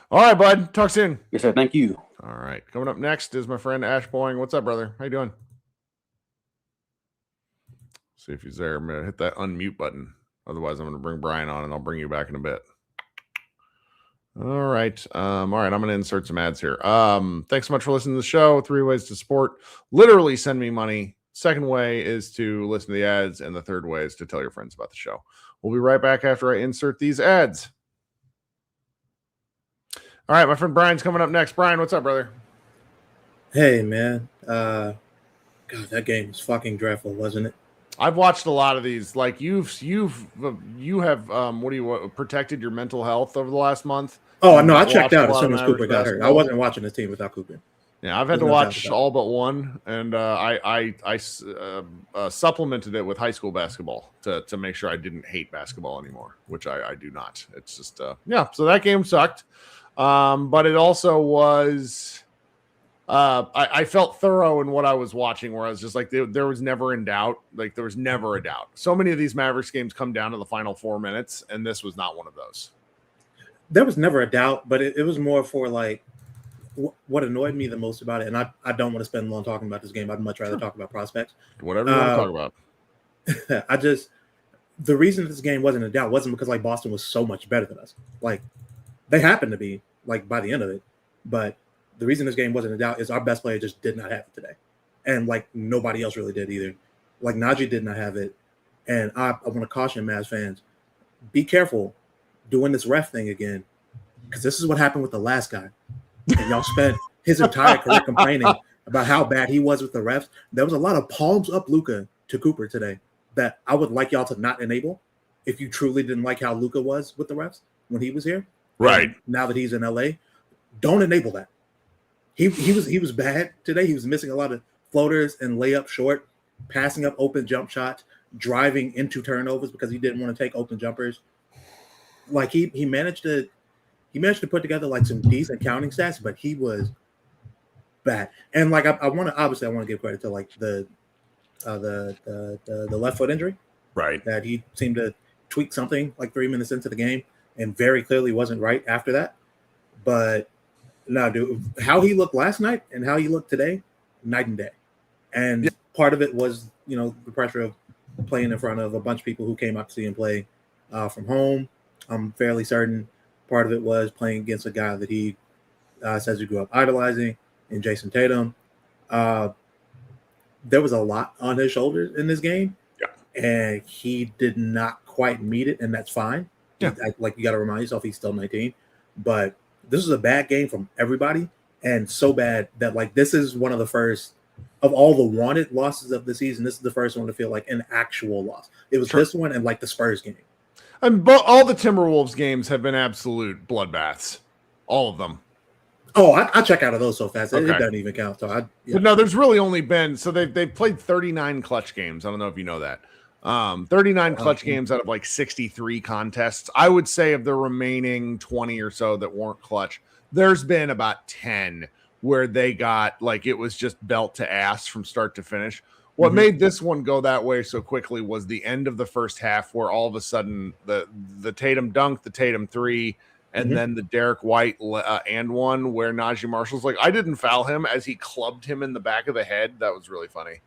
All right, bud. Talk soon. Yes, sir. Thank you. All right. Coming up next is my friend Ash Boying. What's up, brother? How you doing? See if he's there. I'm going to hit that unmute button. Otherwise, I'm going to bring Brian on, and I'll bring you back in a bit. All right. I'm going to insert some ads here. Thanks so much for listening to the show. 3 ways to support. Literally send me money. Second way is to listen to the ads, and the third way is to tell your friends about the show. We'll be right back after I insert these ads. All right, my friend Brian's coming up next. Brian, what's up, brother? Hey, man. God, that game was fucking dreadful, wasn't it? I've watched a lot of these. Like you have protected your mental health over the last month? Oh no, I checked out as soon as Cooper got hurt. I wasn't watching the team without Cooper. Yeah, I've had to watch all but one, and I supplemented it with high school basketball to make sure I didn't hate basketball anymore, which I do not. It's just so that game sucked, but it also was. I felt thorough in what I was watching, where I was just like, there was never in doubt. Like, there was never a doubt. So many of these Mavericks games come down to the final 4 minutes, and this was not one of those. There was never a doubt, but it was more for what annoyed me the most about it. And I don't want to spend long talking about this game. I'd much rather talk about prospects. Whatever you want to talk about. The reason this game wasn't a doubt wasn't because Boston was so much better than us. They happened to be by the end of it, but the reason this game wasn't a doubt is our best player just did not have it today. And nobody else really did either. Najee did not have it. And I want to caution Mavs fans, be careful doing this ref thing again, because this is what happened with the last guy. And y'all spent his entire career complaining about how bad he was with the refs. There was a lot of palms up Luka to Cooper today that I would like y'all to not enable if you truly didn't like how Luka was with the refs when he was here. Right. Now that he's in LA, don't enable that. He was bad today. He was missing a lot of floaters and layup short, passing up open jump shots, driving into turnovers because he didn't want to take open jumpers. He managed to put together some decent counting stats, but he was bad. And I want to give credit to the left foot injury, right? That he seemed to tweak something 3 minutes into the game and very clearly wasn't right after that. But no, dude, how he looked last night and how he looked today, night and day. And part of it was, the pressure of playing in front of a bunch of people who came out to see him play from home. I'm fairly certain part of it was playing against a guy that he says he grew up idolizing in Jayson Tatum. There was a lot on his shoulders in this game, and he did not quite meet it, and that's fine. Yeah. You got to remind yourself he's still 19, but this is a bad game from everybody, and so bad that this is one of the first of all the wanted losses of the season, this is the first one to feel like an actual loss. It was this one and like the Spurs game. And all the Timberwolves games have been absolute bloodbaths. All of them. Oh, I check out of those so fast. It Okay. doesn't even count. So But no, there's really only been they've played 39 clutch games. I don't know if you know that. 39 clutch games out of like 63 contests. I would say of the remaining 20 or so that weren't clutch, there's been about 10 where they got like it was just belt to ass from start to finish. What made this one go that way so quickly was the end of the first half, where all of a sudden the Tatum dunk, the Tatum three, and then the Derek White and one where Najee Marshall's like, I didn't foul him, as he clubbed him in the back of the head. That was really funny.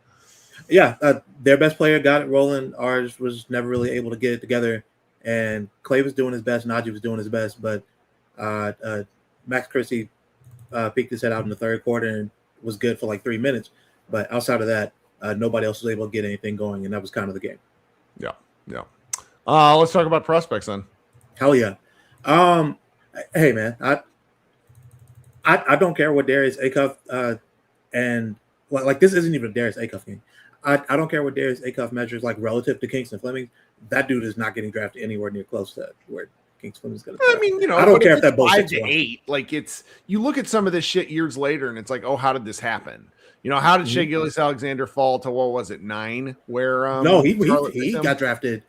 Yeah, their best player got it rolling. Ours was never really able to get it together. And Clay was doing his best. Najee was doing his best. But Max Christie peeked his head out in the third quarter and was good for like 3 minutes. But outside of that, nobody else was able to get anything going. And that was kind of the game. Yeah. Let's talk about prospects then. Hell yeah. Hey, man, I don't care what Darius Acuff and like this isn't even a Darius Acuff game. I don't care what Darius Acuff measures like relative to Kingston Fleming. That dude is not getting drafted anywhere near close to where Kingston Fleming's going to. I mean, I don't care if that bullshit's 5 to 8. Like it's you look at some of this shit years later, and it's like, oh, how did this happen? How did Shai Gilgeous-Alexander fall to what was it 9? Where no, he got drafted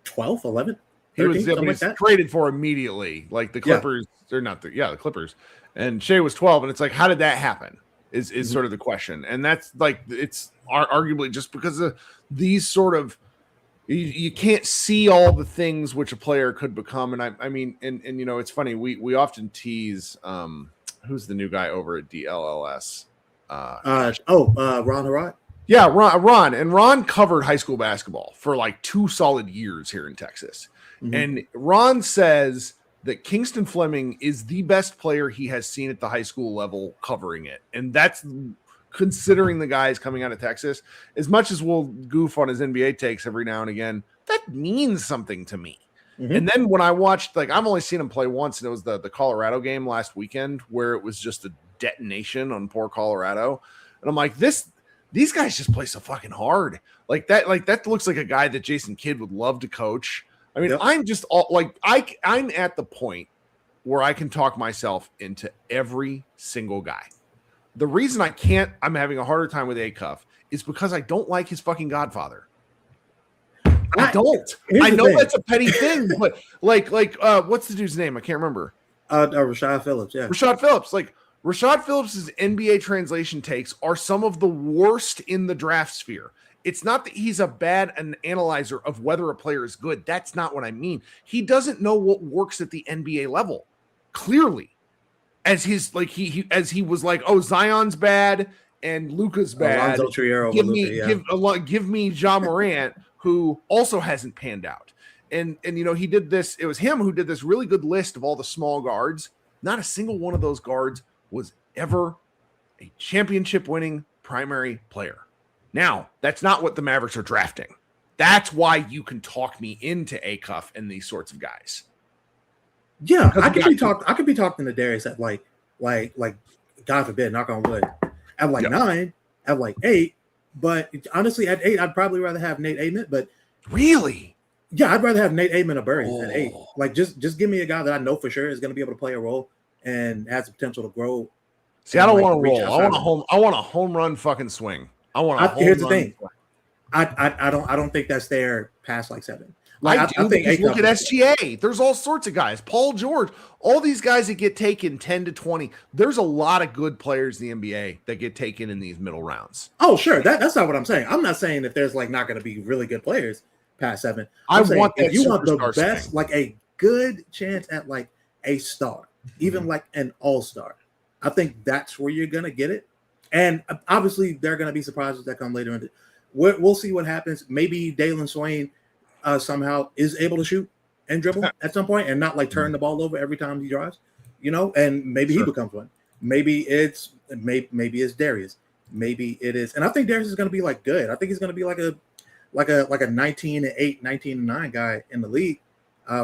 12th, 11th. He was traded for immediately, like the Clippers or not the Clippers, and Shea was 12, and it's like, how did that happen? Is sort of the question, and that's like it's arguably just because of these sort of you can't see all the things which a player could become, and I mean, and it's funny we often tease who's the new guy over at DLLS, Ron Harrod. Yeah, Ron covered high school basketball for like 2 solid years here in Texas. And Ron says that Kingston Fleming is the best player he has seen at the high school level covering it. And that's considering the guys coming out of Texas. As much as we'll goof on his NBA takes every now and again, that means something to me. And then when I watched, like, I've only seen him play once, and it was the Colorado game last weekend where it was just a detonation on poor Colorado. And I'm like, these guys just play so fucking hard. Like that looks like a guy that Jason Kidd would love to coach. I mean, I'm just I'm at the point where I can talk myself into every single guy. The reason I'm having a harder time with Acuff is because I don't like his fucking godfather. I don't. I know that's a petty thing, but like what's the dude's name? I can't remember. Rashad Phillips. Yeah, Rashad Phillips. Like Rashad Phillips' NBA translation takes are some of the worst in the draft sphere. It's not that he's a bad analyzer of whether a player is good. That's not what I mean. He doesn't know what works at the NBA level. Clearly, as he was like, oh, Zion's bad and Luka's bad. Give me Ja Morant, who also hasn't panned out. And he did this. It was him who did this really good list of all the small guards. Not a single one of those guards was ever a championship winning primary player. Now, that's not what the Mavericks are drafting. That's why you can talk me into Acuff and these sorts of guys. Yeah, I could be talking to Darius at like God forbid, knock on wood, at like 9, at like 8. But honestly, at 8, I'd probably rather have Nate Amon. But really, yeah, I'd rather have Nate Amon or Burry at 8. Like just give me a guy that I know for sure is going to be able to play a role and has the potential to grow. See, I don't want to roll. I want a home run fucking swing. Here's the thing. I don't think that's there past like 7. Like, I think look at SGA. There's all sorts of guys. Paul George, all these guys that get taken 10 to 20. There's a lot of good players in the NBA that get taken in these middle rounds. Oh, sure. That's not what I'm saying. I'm not saying that there's like not going to be really good players past 7. I'm saying if you want the best, like a good chance at like a star, even like an all-star, I think that's where you're going to get it. And obviously, there are going to be surprises that come later. We'll see what happens. Maybe Dalen Swain somehow is able to shoot and dribble at some point and not like turn the ball over every time he drives, and maybe he becomes one. Maybe it's Darius. Maybe it is. And I think Darius is going to be like good. I think he's going to be like a 19-8, 19-9 guy in the league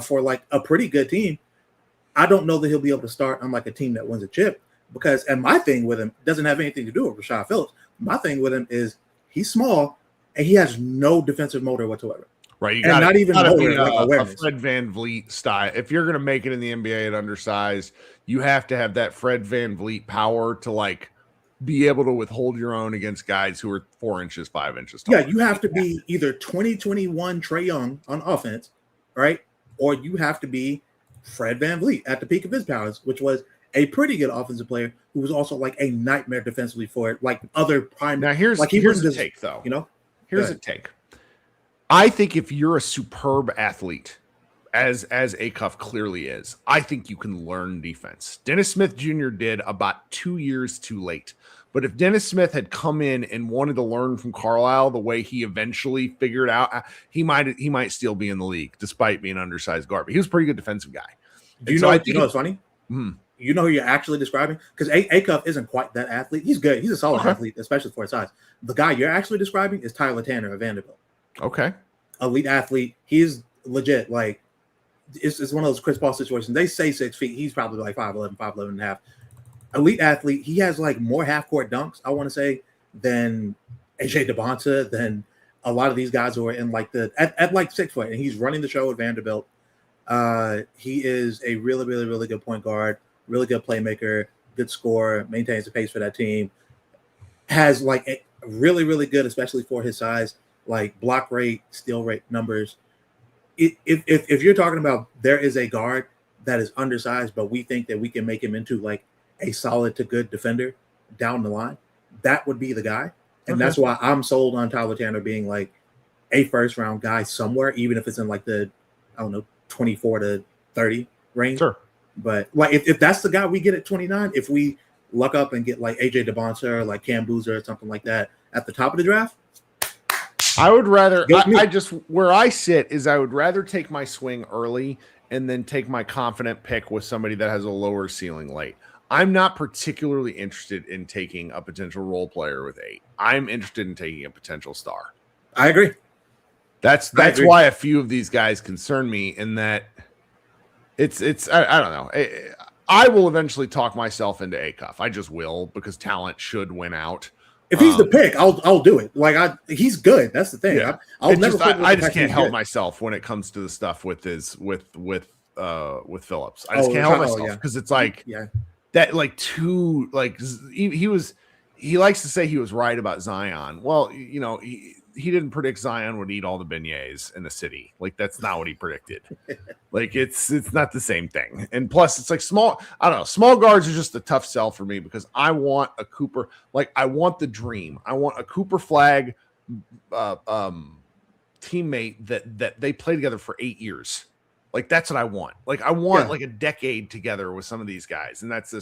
for like a pretty good team. I don't know that he'll be able to start on like a team that wins a chip. and my thing with him doesn't have anything to do with Rashad Phillips. My thing with him is he's small and he has no defensive motor whatsoever. Right, you got not even motor, like a awareness. Fred VanVleet style. If you're going to make it in the NBA at undersized, you have to have that Fred VanVleet power to like be able to withhold your own against guys who are 4 inches, 5 inches tall. Yeah, you have to be either 2021 Trae Young on offense, right? Or you have to be Fred VanVleet at the peak of his powers, which was a pretty good offensive player who was also like a nightmare defensively for it, like other prime. Now here's a take though. Here's a take. I think if you're a superb athlete, as Acuff clearly is, I think you can learn defense. Dennis Smith Jr. did about 2 years too late. But if Dennis Smith had come in and wanted to learn from Carlisle the way he eventually figured out, he might still be in the league despite being undersized guard. But he was a pretty good defensive guy. Do you know what's funny? You know who you're actually describing? Because Acuff isn't quite that athlete. He's good. He's a solid athlete, especially for his size. The guy you're actually describing is Tyler Tanner of Vanderbilt. Okay. Elite athlete. He's legit. Like, it's one of those Chris Paul situations. They say 6 feet. He's probably like 5'11", 5'11 and a half. Elite athlete. He has like more half-court dunks, I want to say, than AJ DeBonta, than a lot of these guys who are in like at like 6 foot. And he's running the show at Vanderbilt. He is a really, really, really good point guard, really good playmaker, good scorer, maintains the pace for that team. Has like a really, really good, especially for his size, like block rate, steal rate numbers. If you're talking about there is a guard that is undersized, but we think that we can make him into like a solid to good defender down the line, that would be the guy. And that's why I'm sold on Tyler Tanner being like a first round guy somewhere, even if it's in like the, 24 to 30 range. Sure. But like if that's the guy we get at 29, if we luck up and get like AJ DeBonta or like Cam Boozer or something like that at the top of the draft, I would rather I just where I sit is I would rather take my swing early and then take my confident pick with somebody that has a lower ceiling late. I'm not particularly interested in taking a potential role player with 8. I'm interested in taking a potential star. I agree. That's why a few of these guys concern me in that it's I don't know. I will eventually talk myself into Acuff. I just will, because talent should win out. If he's the pick, I'll do it. Like he's good. That's the thing. Yeah. I just can't help myself when it comes to the stuff with Phillips. I just can't help myself because it's like that like too like he likes to say he was right about Zion. Well, he didn't predict Zion would eat all the beignets in the city. Like that's not what he predicted. Like it's not the same thing. And plus it's like small guards are just a tough sell for me because I want a Cooper, like I want the dream. I want a Cooper Flagg teammate that they play together for 8 years. Like that's what I want. Like I want like a decade together with some of these guys. And that's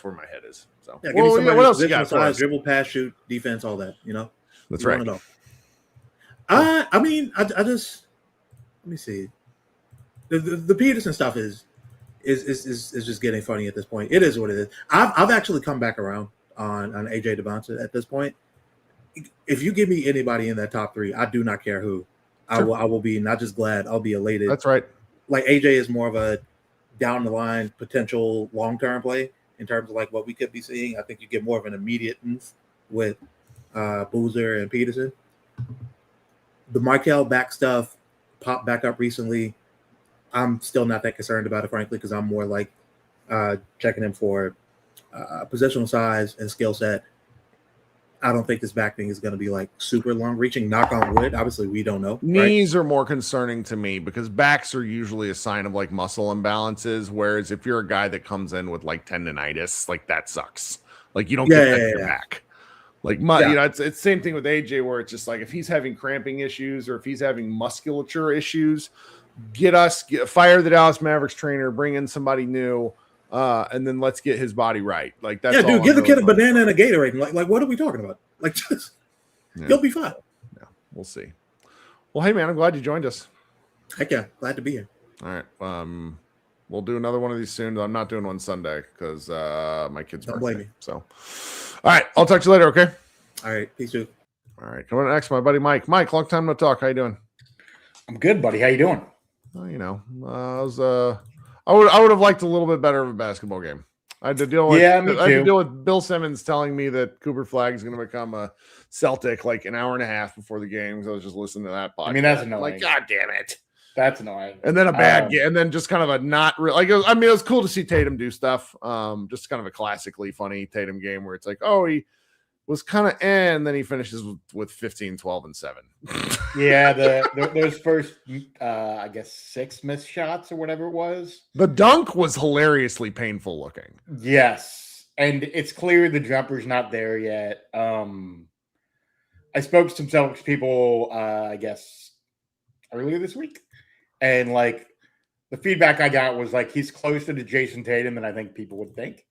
where my head is. So give me what else you got? Dribble, pass, shoot, defense, all that, That's right. I mean, I just let me see. The Peterson stuff is just getting funny at this point. It is what it is. I've actually come back around on AJ DeBonta at this point. If you give me anybody in that top 3, I do not care who. Sure. I will be not just glad, I'll be elated. That's right. Like AJ is more of a down the line potential long-term play in terms of like what we could be seeing. I think you get more of an immediate with Boozer and Peterson. The Markel back stuff popped back up recently. I'm still not that concerned about it, frankly, because I'm more like checking him for positional size and skill set. I don't think this back thing is going to be like super long reaching. Knock on wood. Obviously, we don't know. Knees are more concerning to me because backs are usually a sign of like muscle imbalances. Whereas if you're a guy that comes in with like tendonitis, like that sucks. Like you don't get that in your back. Like, it's the same thing with AJ where it's just like if he's having cramping issues or if he's having musculature issues, fire the Dallas Mavericks trainer, bring in somebody new, and then let's get his body right. Like that's dude, give the kid a banana and a Gatorade. Like what are we talking about? Like just he'll be fine. Yeah, we'll see. Well, hey man, I'm glad you joined us. Heck yeah, glad to be here. All right. We'll do another one of these soon. I'm not doing one Sunday because my kid's birthday. Blame me. So all right, I'll talk to you later, okay? All right, peace out. All right, coming up next, my buddy Mike. Mike, long time no talk. How you doing? I'm good, buddy. How you doing? Well, I would have liked a little bit better of a basketball game. I had to deal with me I had to too. deal with Bill Simmons telling me that Cooper Flagg is going to become a Celtic like an hour and a half before the game. So I was just listening to that podcast. I mean, that's I'm annoying. like, God damn it. That's annoying. And then a bad game, and then just kind of a not real. Like, it was cool to see Tatum do stuff. Just kind of a classically funny Tatum game where it's like, oh, he was kind of, and then he finishes with 15, 12, and 7. Yeah, those first, I guess 6 missed shots or whatever it was. The dunk was hilariously painful looking. Yes, and it's clear the jumper's not there yet. I spoke to some Celtics people, I guess, earlier this week, and like the feedback I got was like he's closer to Jayson Tatum than I think people would think.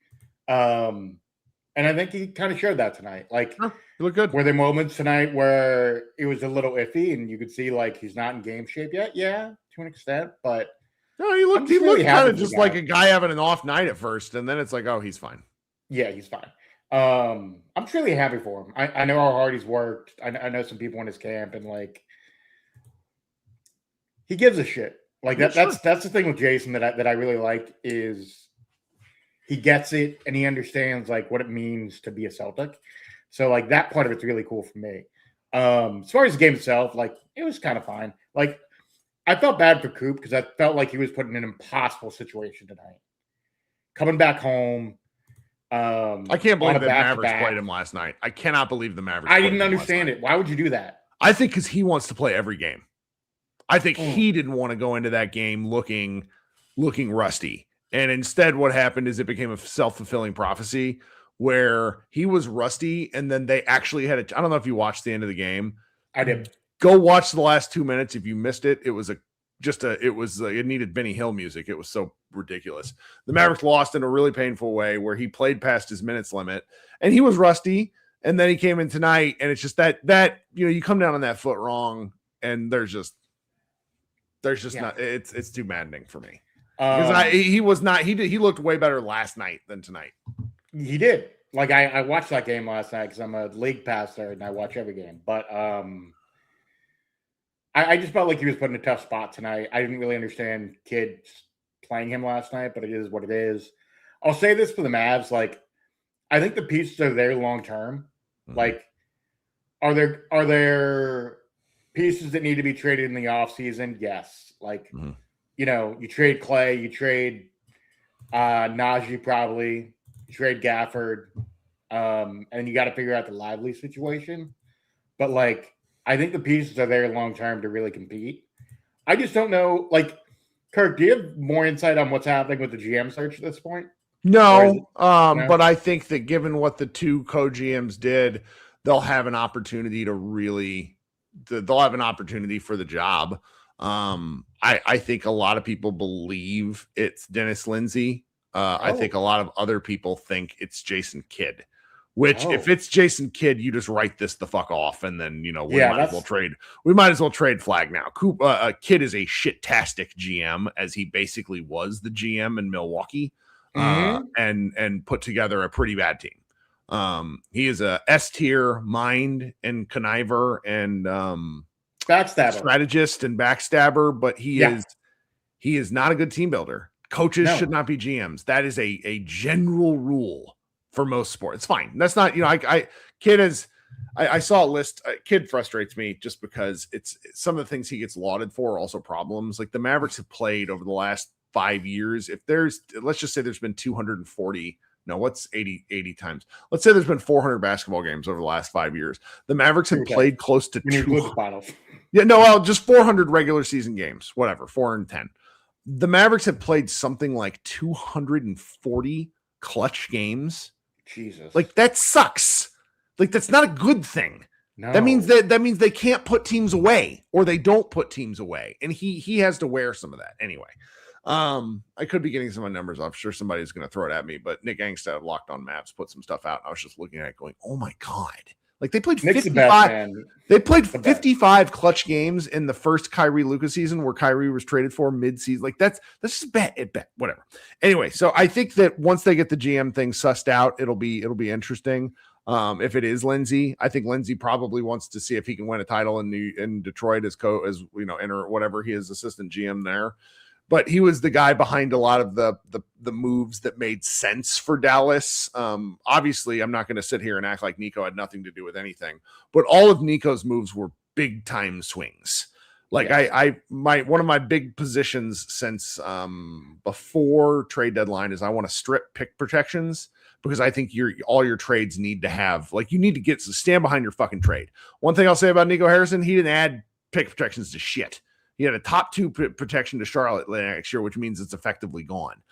And I think he kind of showed that tonight. Like, Sure, he looked good. were there moments tonight where it was a little iffy and you could see like he's not in game shape yet? Yeah, to an extent, but No, he looked really kind happy of for the just guy. like a guy having an off night at first, and then it's like, oh, he's fine. yeah, he's fine. I'm just really happy for him. I know how hard he's worked. I know some people in his camp, and like he gives a shit. Like Yeah, that's the thing with Jayson that I really like is he gets it and he understands like what it means to be a Celtic. So like that part of it's really cool for me. As far as the game itself, like it was kind of fine. Like I felt bad for Coop because I felt like he was put in an impossible situation tonight. Coming back home. I can't believe the Mavericks played him last night. I cannot believe the Mavericks. I didn't understand it. Why would you do that? I think because he wants to play every game. I think he didn't want to go into that game looking rusty. And instead, what happened is it became a self-fulfilling prophecy where he was rusty, and then they actually had I don't know if you watched the end of the game. I did. Go watch the last 2 minutes if you missed it. It needed Benny Hill music. It was so ridiculous. The Mavericks lost in a really painful way where he played past his minutes limit, and he was rusty. And then he came in tonight, and it's just that you come down on that foot wrong, and there's just not. It's too maddening for me. Because he looked way better last night than tonight. He did. Like I watched that game last night because I'm a league passer and I watch every game. But I just felt like he was put in a tough spot tonight. I didn't really understand kids playing him last night, but it is what it is. I'll say this for the Mavs, like I think the pieces are there long term. Mm-hmm. Like, are there pieces that need to be traded in the offseason? Yes. Like, you trade Clay, you trade Najee probably, you trade Gafford, and you got to figure out the Lively situation. But like, I think the pieces are there long term to really compete. I just don't know. Like, Kirk, do you have more insight on what's happening with the GM search at this point? No, but I think that given what the two co-GMs did, they'll have an opportunity they'll have an opportunity for the job. I think a lot of people believe it's Dennis Lindsay. I think a lot of other people think it's Jason Kidd. Which, if it's Jason Kidd, you just write this the fuck off, and then we might as well trade. We might as well trade Flagg now. Kidd is a shit-tastic GM, as he basically was the GM in Milwaukee, and put together a pretty bad team. He is a S-tier mind and conniver and backstabber, strategist and backstabber, but he is not a good team builder. Coaches should not be GMs. That is a general rule for most sports. It's fine. That's not, I saw a list. Kidd frustrates me just because it's some of the things he gets lauded for are also problems. Like the Mavericks have played over the last 5 years. If let's just say there's been 240, no, what's 80 times? Let's say there's been 400 basketball games over the last 5 years. The Mavericks have played close to 200. Just 400 regular season games, whatever, 410. The Mavericks have played something like 240 clutch games. Jesus. Like that sucks. Like that's not a good thing. No. That means they can't put teams away, or they don't put teams away. And he has to wear some of that anyway. I could be getting some of my numbers off. I'm sure somebody's going to throw it at me, but Nick Angstad of Locked On Mavs put some stuff out. And I was just looking at it going, oh my God. Like they played 55. They played 55 clutch games in the first Kyrie Luka season where Kyrie was traded for mid-season. Like that's just bet, whatever. Anyway, so I think that once they get the GM thing sussed out, it'll be interesting. If it is Lindsay, I think Lindsay probably wants to see if he can win a title in Detroit as enter whatever he is assistant GM there. but he was the guy behind a lot of the moves that made sense for Dallas. Obviously, I'm not going to sit here and act like Nico had nothing to do with anything, but all of Nico's moves were big time swings. Like one of my big positions since before trade deadline is I want to strip pick protections, because I think all your trades need to have, like, you need to stand behind your fucking trade. One thing I'll say about Nico Harrison, he didn't add pick protections to shit. He had a top 2 protection to Charlotte next year, which means it's effectively gone.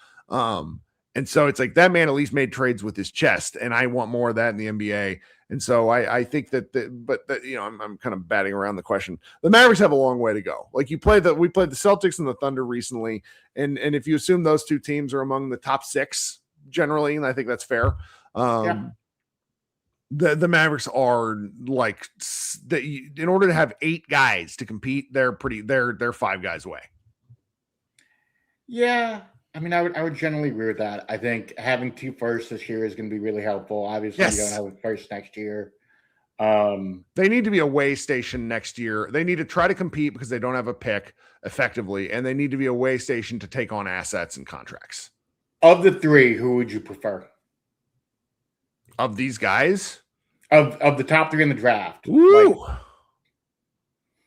And so it's like that man at least made trades with his chest, and I want more of that in the NBA. And so I think that, I'm kind of batting around the question. The Mavericks have a long way to go. Like we played the Celtics and the Thunder recently, and if you assume those two teams are among the top 6 generally, and I think that's fair. The Mavericks are like, in order to have 8 guys to compete, they're 5 guys away. Yeah. I mean, I would generally agree with that. I think having 2 firsts this year is going to be really helpful. Obviously, yes. You don't have a first next year. They need to be a way station next year. They need to try to compete because they don't have a pick effectively, and they need to be a way station to take on assets and contracts. Of the 3, who would you prefer? Of these guys? Of the top 3 in the draft. Woo! Like,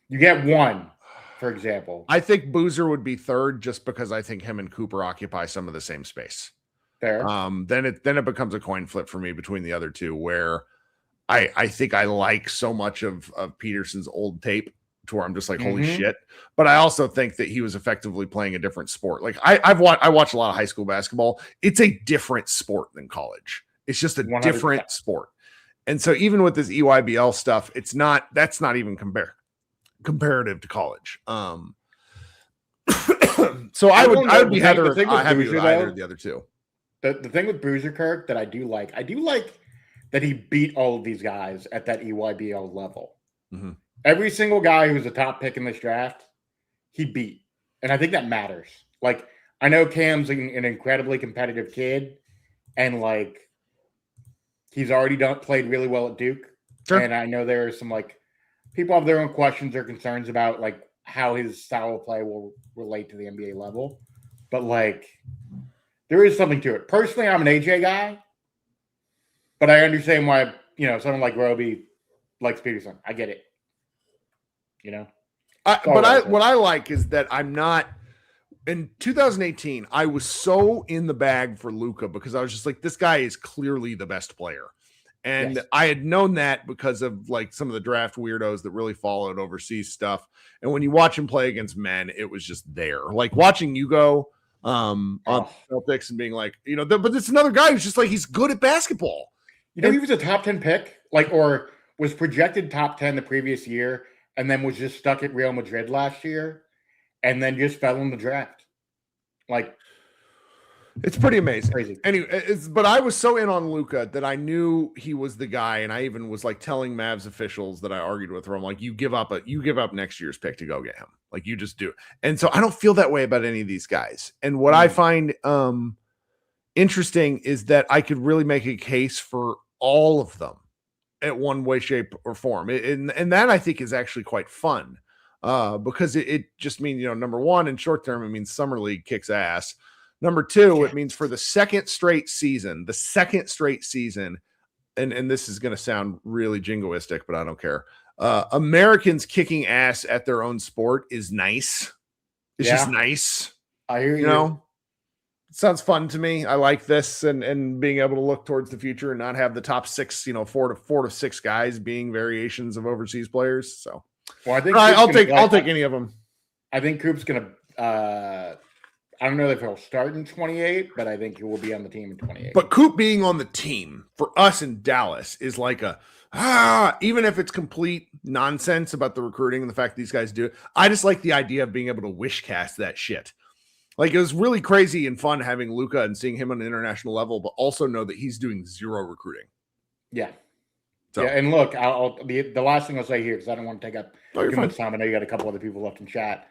you get one. For example, I think Boozer would be 3rd just because I think him and Cooper occupy some of the same space. Fair. Then it becomes a coin flip for me between the other 2, where I think I like so much of Peterson's old tape to where I'm just like, holy shit. But I also think that he was effectively playing a different sport. Like I watch a lot of high school basketball. It's a different sport than college. It's just a 100%. Different sport. And so even with this EYBL stuff, that's not even comparative to college. So I would be happy with either of the other 2. The thing with Bruiser Kirk that I do like that he beat all of these guys at that EYBL level. Mm-hmm. Every single guy who's a top pick in this draft, he beat. And I think that matters. Like, I know Cam's an incredibly competitive kid, and like he's already played really well at Duke. Sure. And I know there are some like people have their own questions or concerns about like how his style of play will relate to the NBA level. But like there is something to it. Personally, I'm an AJ guy, but I understand why, someone like Roby likes Peterson. I get it. What I like is that I'm not in 2018. I was so in the bag for Luka because I was just like, this guy is clearly the best player. And yes. I had known that because of like some of the draft weirdos that really followed overseas stuff. And when you watch him play against men, it was just there. Like watching you go on Celtics and being like, but it's another guy who's just like, he's good at basketball. He was a top 10 pick, or was projected top 10 the previous year, and then was just stuck at Real Madrid last year, and then just fell in the draft. Like, it's pretty amazing. Crazy. Anyway, but I was so in on Luka that I knew he was the guy, and I even was like telling Mavs officials that I argued with her, I'm like, you give up next year's pick to go get him. Like, you just do. And so I don't feel that way about any of these guys. And what I find interesting is that I could really make a case for all of them at one way, shape, or form. And that I think is actually quite fun because it just means, number one, in short term, it means Summer League kicks ass. Number two, it means for the second straight season, and this is going to sound really jingoistic, but I don't care. Americans kicking ass at their own sport is nice. It's just nice. I hear you. It sounds fun to me. I like this and being able to look towards the future and not have the top 6, 4 to 6 guys being variations of overseas players. So, well, I think I'll take any of them. I think Coop's going to. I don't know if he'll start in 28, but I think he will be on the team in 28. But Coop being on the team for us in Dallas is like even if it's complete nonsense about the recruiting and the fact these guys do it, I just like the idea of being able to wish cast that shit. Like, it was really crazy and fun having Luka and seeing him on an international level, but also know that he's doing 0 recruiting. Yeah. So. Yeah, and look, the last thing I'll say here, because I don't want to take up too much time. I know you got a couple other people left in chat.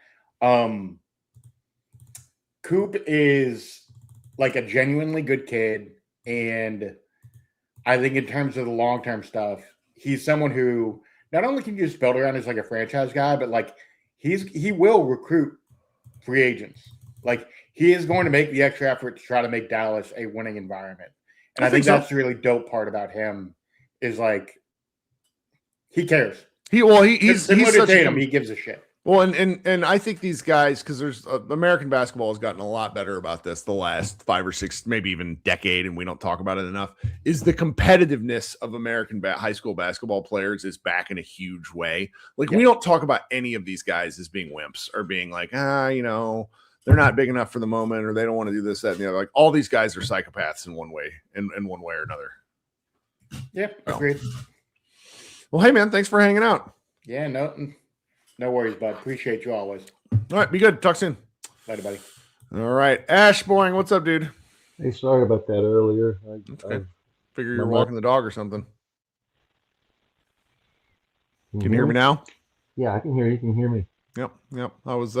Coop is like a genuinely good kid, and I think in terms of the long-term stuff, he's someone who not only can you just build around as like a franchise guy, but like he will recruit free agents. Like, he is going to make the extra effort to try to make Dallas a winning environment. And I think so. that's the really dope part about him is, like, he cares. He's similar to such Tatum. He gives a shit. Well, and I think these guys, because there's American basketball has gotten a lot better about this the last 5 or 6, maybe even decade, and we don't talk about it enough, is the competitiveness of American high school basketball players is back in a huge way. Like, we don't talk about any of these guys as being wimps or being like, they're not big enough for the moment, or they don't want to do this, that, and the other. Like, all these guys are psychopaths in one way or another. Yeah, agreed. Well, hey, man, thanks for hanging out. Yeah, no worries, bud. Appreciate you always. All right, be good. Talk soon. Later, buddy. All right, Ash Boing, what's up, dude? Hey, sorry about that earlier. Okay. Figure you're walking the dog or something. Can you hear me now? Yeah, I can hear you. Can you hear me? Yep. I was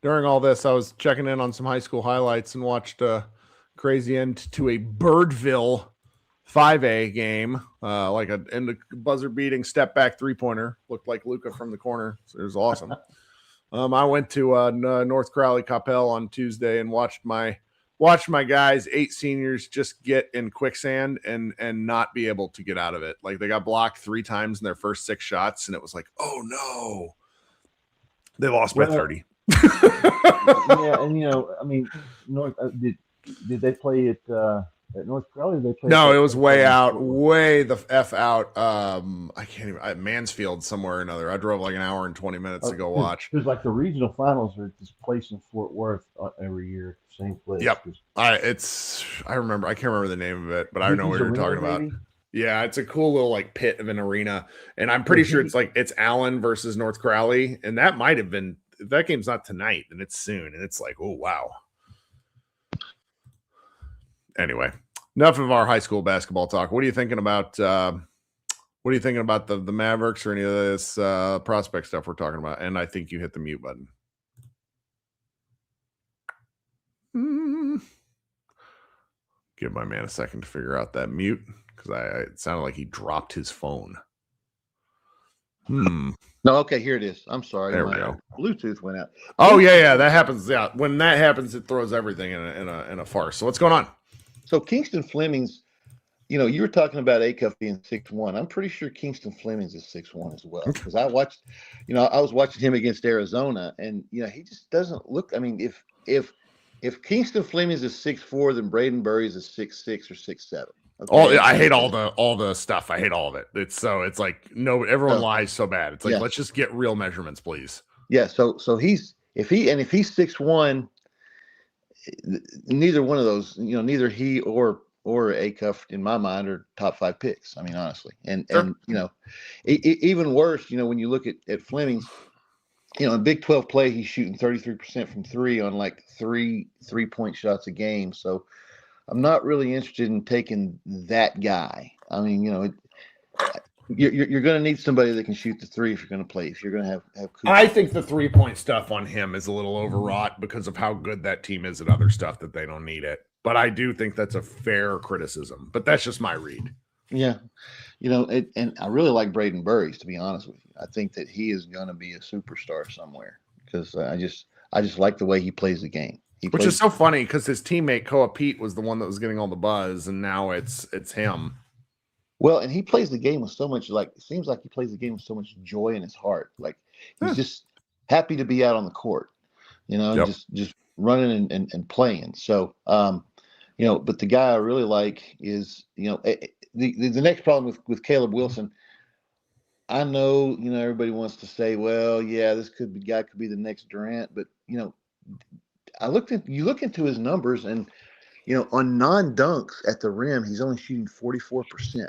during all this, I was checking in on some high school highlights and watched a crazy end to a Birdville 5A game, like a buzzer beating step back 3-pointer. Looked like Luca from the corner. So it was awesome. I went to North Crowley Capel on Tuesday and watched my guys, 8 seniors, just get in quicksand and not be able to get out of it. Like, they got blocked 3 times in their first 6 shots, and it was like, oh no, they lost by 30. Yeah, and I mean, North did they play at North Crowley? They played. No, it was way the F out. I can't even. Mansfield somewhere or another. I drove like an hour and 20 minutes to go watch. Because like the regional finals are this place in Fort Worth every year, same place. Yep. I can't remember the name of it, but I know what you're talking about. Maybe? Yeah, it's a cool little like pit of an arena, and I'm pretty sure it's Allen versus North Crowley, and that might have been, if that game's not tonight, and it's soon, and it's like, oh wow. Anyway, enough of our high school basketball talk. What are you thinking about? The Mavericks or any of this prospect stuff we're talking about? And I think you hit the mute button. Give my man a second to figure out that mute, because it sounded like he dropped his phone. No, okay, here it is. I'm sorry. There we go. Bluetooth went out. Oh yeah, that happens. Yeah, when that happens, it throws everything in a farce. So what's going on? So Kingston Fleming's, you were talking about Acuff being 6'1". I'm pretty sure Kingston Fleming's is 6'1" as well. Because I watched, I was watching him against Arizona, and he just doesn't look. I mean, if Kingston Fleming's is 6'4", then Braden Burry's is 6'6" or 6'7". Okay? I hate all the stuff. I hate all of it. It's like everyone lies so bad. It's like, let's just get real measurements, please. Yeah. So if he's 6'1", neither one of those, neither he or Acuff in my mind are top 5 picks. I mean, honestly, and even worse, when you look at Fleming's, in Big 12 play, he's shooting 33% from 3 on like 3-point shots a game. So I'm not really interested in taking that guy. I mean, you're going to need somebody that can shoot the 3 if you're going to play. If you're going to have Cooper. I think the 3-point stuff on him is a little overwrought because of how good that team is at other stuff that they don't need it. But I do think that's a fair criticism. But that's just my read. Yeah, and I really like Braden Burry, to be honest with you. I think that he is going to be a superstar somewhere because I just like the way he plays the game. Which is so funny because his teammate Koa Pete was the one that was getting all the buzz, and now it's him. Well, and he plays the game with so much, it seems like he plays the game with so much joy in his heart. Like he's just happy to be out on the court, just running and playing. So, but the guy I really like is, the next problem with Caleb Wilson. I know, everybody wants to say, well, yeah, this guy could be the next Durant, but you look into his numbers and, on non-dunks at the rim, he's only shooting 44%.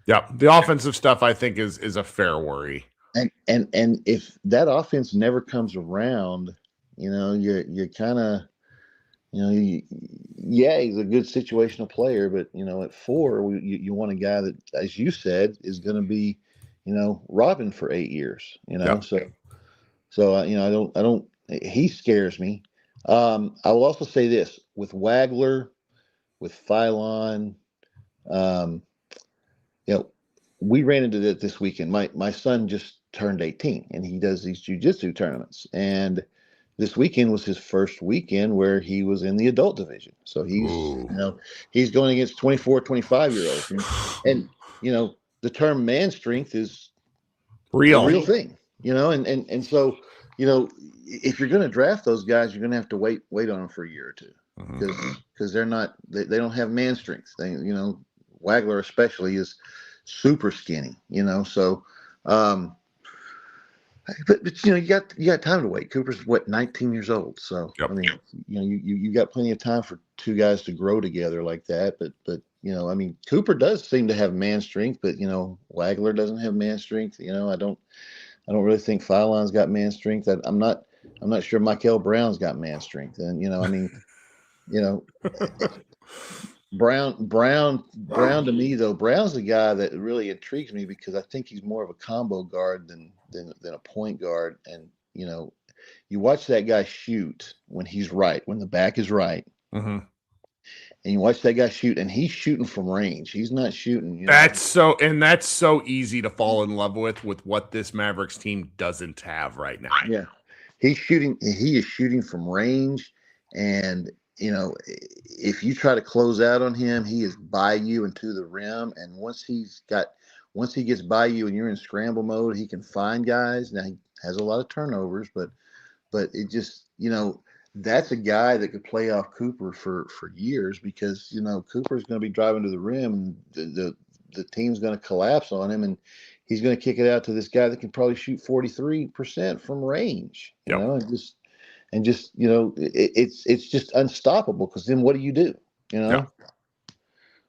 Yeah, the offensive stuff I think is a fair worry. And if that offense never comes around, you're kind of, he's a good situational player, but at 4, you want a guy that, as you said, is going to be, robbing for 8 years. So I don't. He scares me. I will also say this with Wagler, with Phylon, we ran into that this weekend. My son just turned 18 and he does these jiu-jitsu tournaments. And, this weekend was his first weekend where he was in the adult division. So he's, he's going against 24, 25-year-olds. And, the term man strength is a real thing, and so, if you're going to draft those guys, you're going to have to wait on them for a year or two because they don't have man strength. Wagler especially is super skinny, so, but you got time to wait. Cooper's 19 years old, so I mean, you got plenty of time for two guys to grow together like that. But Cooper does seem to have man strength, but Wagler doesn't have man strength. I don't really think Filon's got man strength. I'm not sure Michael Brown's got man strength, and Brown to me though, Brown's the guy that really intrigues me because I think he's more of a combo guard than a point guard. And you watch that guy shoot when he's right, when the back is right, and you watch that guy shoot, and he's shooting from range. He's not shooting. That's so easy to fall in love with what this Mavericks team doesn't have right now. Yeah, he is shooting from range, and if you try to close out on him, he is by you and to the rim. And once he gets by you and you're in scramble mode, he can find guys. Now he has a lot of turnovers, but it just, that's a guy that could play off Cooper for years because, Cooper's going to be driving to the rim and the team's going to collapse on him and he's going to kick it out to this guy that can probably shoot 43% from range, it's just unstoppable because then what do you do?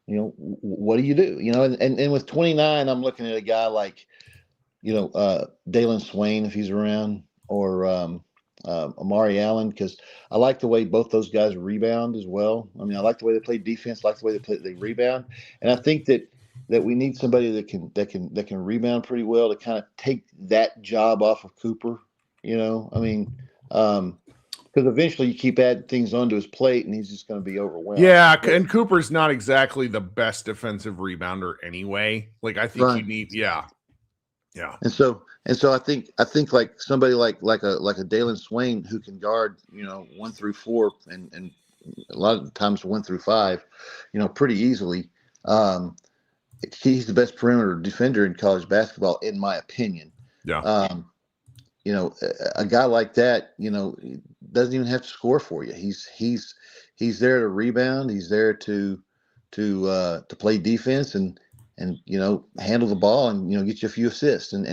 What do you do? And with 29, I'm looking at a guy like, Dalen Swain if he's around, or Amari Allen, because I like the way both those guys rebound as well. I mean, I like the way they play defense, I like the way they rebound, and I think that we need somebody that can rebound pretty well to kind of take that job off of Cooper. Because eventually you keep adding things onto his plate and he's just going to be overwhelmed. Yeah, and Cooper's not exactly the best defensive rebounder anyway. Like I think you need, yeah. And so I think like somebody like a Dalen Swain who can guard 1 through 4 and a lot of times 1 through 5, pretty easily. He's the best perimeter defender in college basketball, in my opinion. Yeah. A guy like that, doesn't even have to score for you. He's there to rebound. He's there to play defense and handle the ball and get you a few assists. And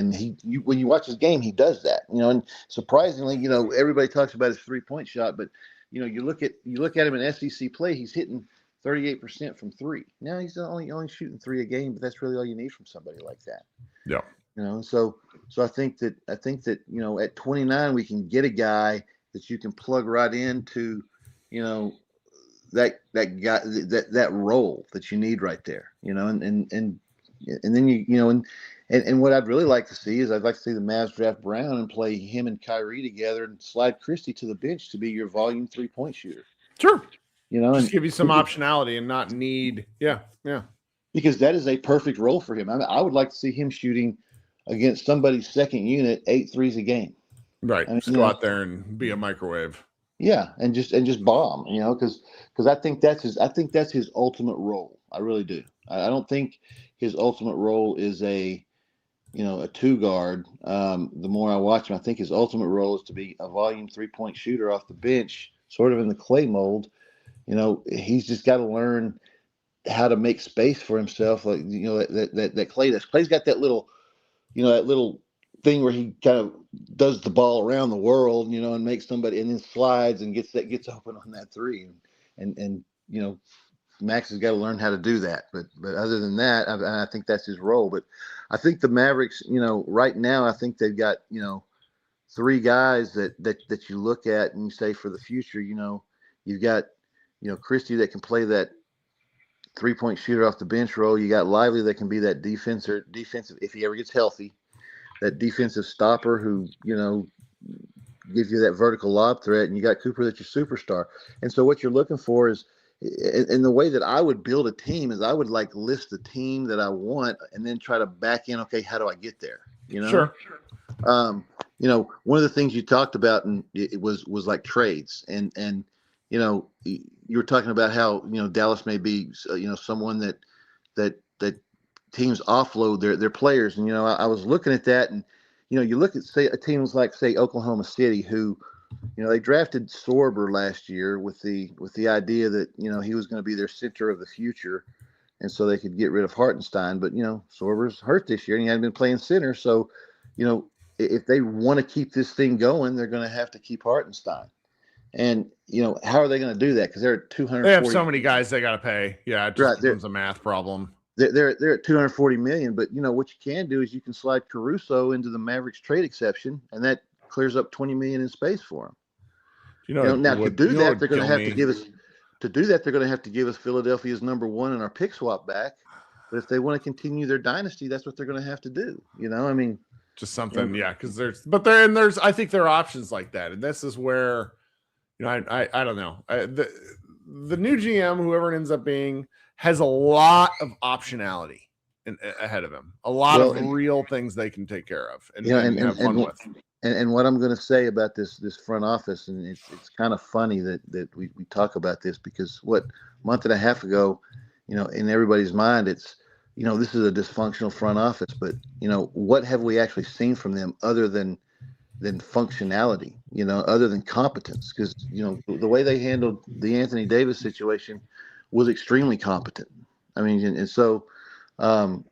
when you watch his game, he does that. And surprisingly, everybody talks about his 3-point shot, but you look at him in SEC play, he's hitting 38% from 3. Now he's only shooting 3 a game, but that's really all you need from somebody like that. Yeah. So I think that at 29 we can get a guy that you can plug right into, that guy that role that you need right there, and then and what I'd really like to see is I'd like to see the Mavs draft Brown and play him and Kyrie together and slide Christie to the bench to be your volume 3-point shooter. Sure. And just give you some optionality and not need, because that is a perfect role for him. I would like to see him shooting against somebody's second unit 8 threes a game. Right. Just go out there and be a microwave. Yeah, and just bomb, because I think that's his ultimate role. I really do. I don't think his ultimate role is a 2 guard. The more I watch him, I think his ultimate role is to be a volume 3-point shooter off the bench, sort of in the Clay mold. He's just got to learn how to make space for himself. Like, that Clay does. Clay's got that little thing where he kind of does the ball around the world, and makes somebody and then slides and gets open on that 3. And Max has got to learn how to do that. But other than that, I think that's his role. But I think the Mavericks, right now, I think they've got, 3 guys that you look at and you say for the future, you've got, Christie that can play that 3-point shooter off the bench role. You got Lively that can be that defensive, if he ever gets healthy, that defensive stopper who, gives you that vertical lob threat. And you got Cooper that's your superstar. And so what you're looking for is, in the way that I would build a team is I would list the team that I want and then try to back in, okay, how do I get there? Sure. one of the things you talked about, and it was like trades, and you were talking about how Dallas may be someone that teams offload their players, and I was looking at that, and you look at teams like Oklahoma City, who they drafted Sorber last year with the idea that he was going to be their center of the future, and so they could get rid of Hartenstein, but Sorber's hurt this year and he hadn't been playing center, so if they want to keep this thing going, they're going to have to keep Hartenstein. And how are they going to do that? Because they're at 240. They have so many guys they got to pay. Yeah, it just becomes a math problem. They're at 240 million, but what you can do is you can slide Caruso into the Mavericks trade exception, and that clears up 20 million in space for them. Now to do that, they're going to have to give us. To do that, they're going to have to give us Philadelphia's number 1 and our pick swap back. But if they want to continue their dynasty, that's what they're going to have to do. Just something, because there's I think there are options like that, and this is where I don't know, the new GM, whoever it ends up being, has a lot of optionality ahead of him, a lot of real things they can take care of and have fun with. And what I'm going to say about this front office, and it's kind of funny that we talk about this, because a month and a half ago, in everybody's mind, it's this is a dysfunctional front office, but what have we actually seen from them other than functionality, other than competence? Because the way they handled the Anthony Davis situation was extremely competent. I mean, and so in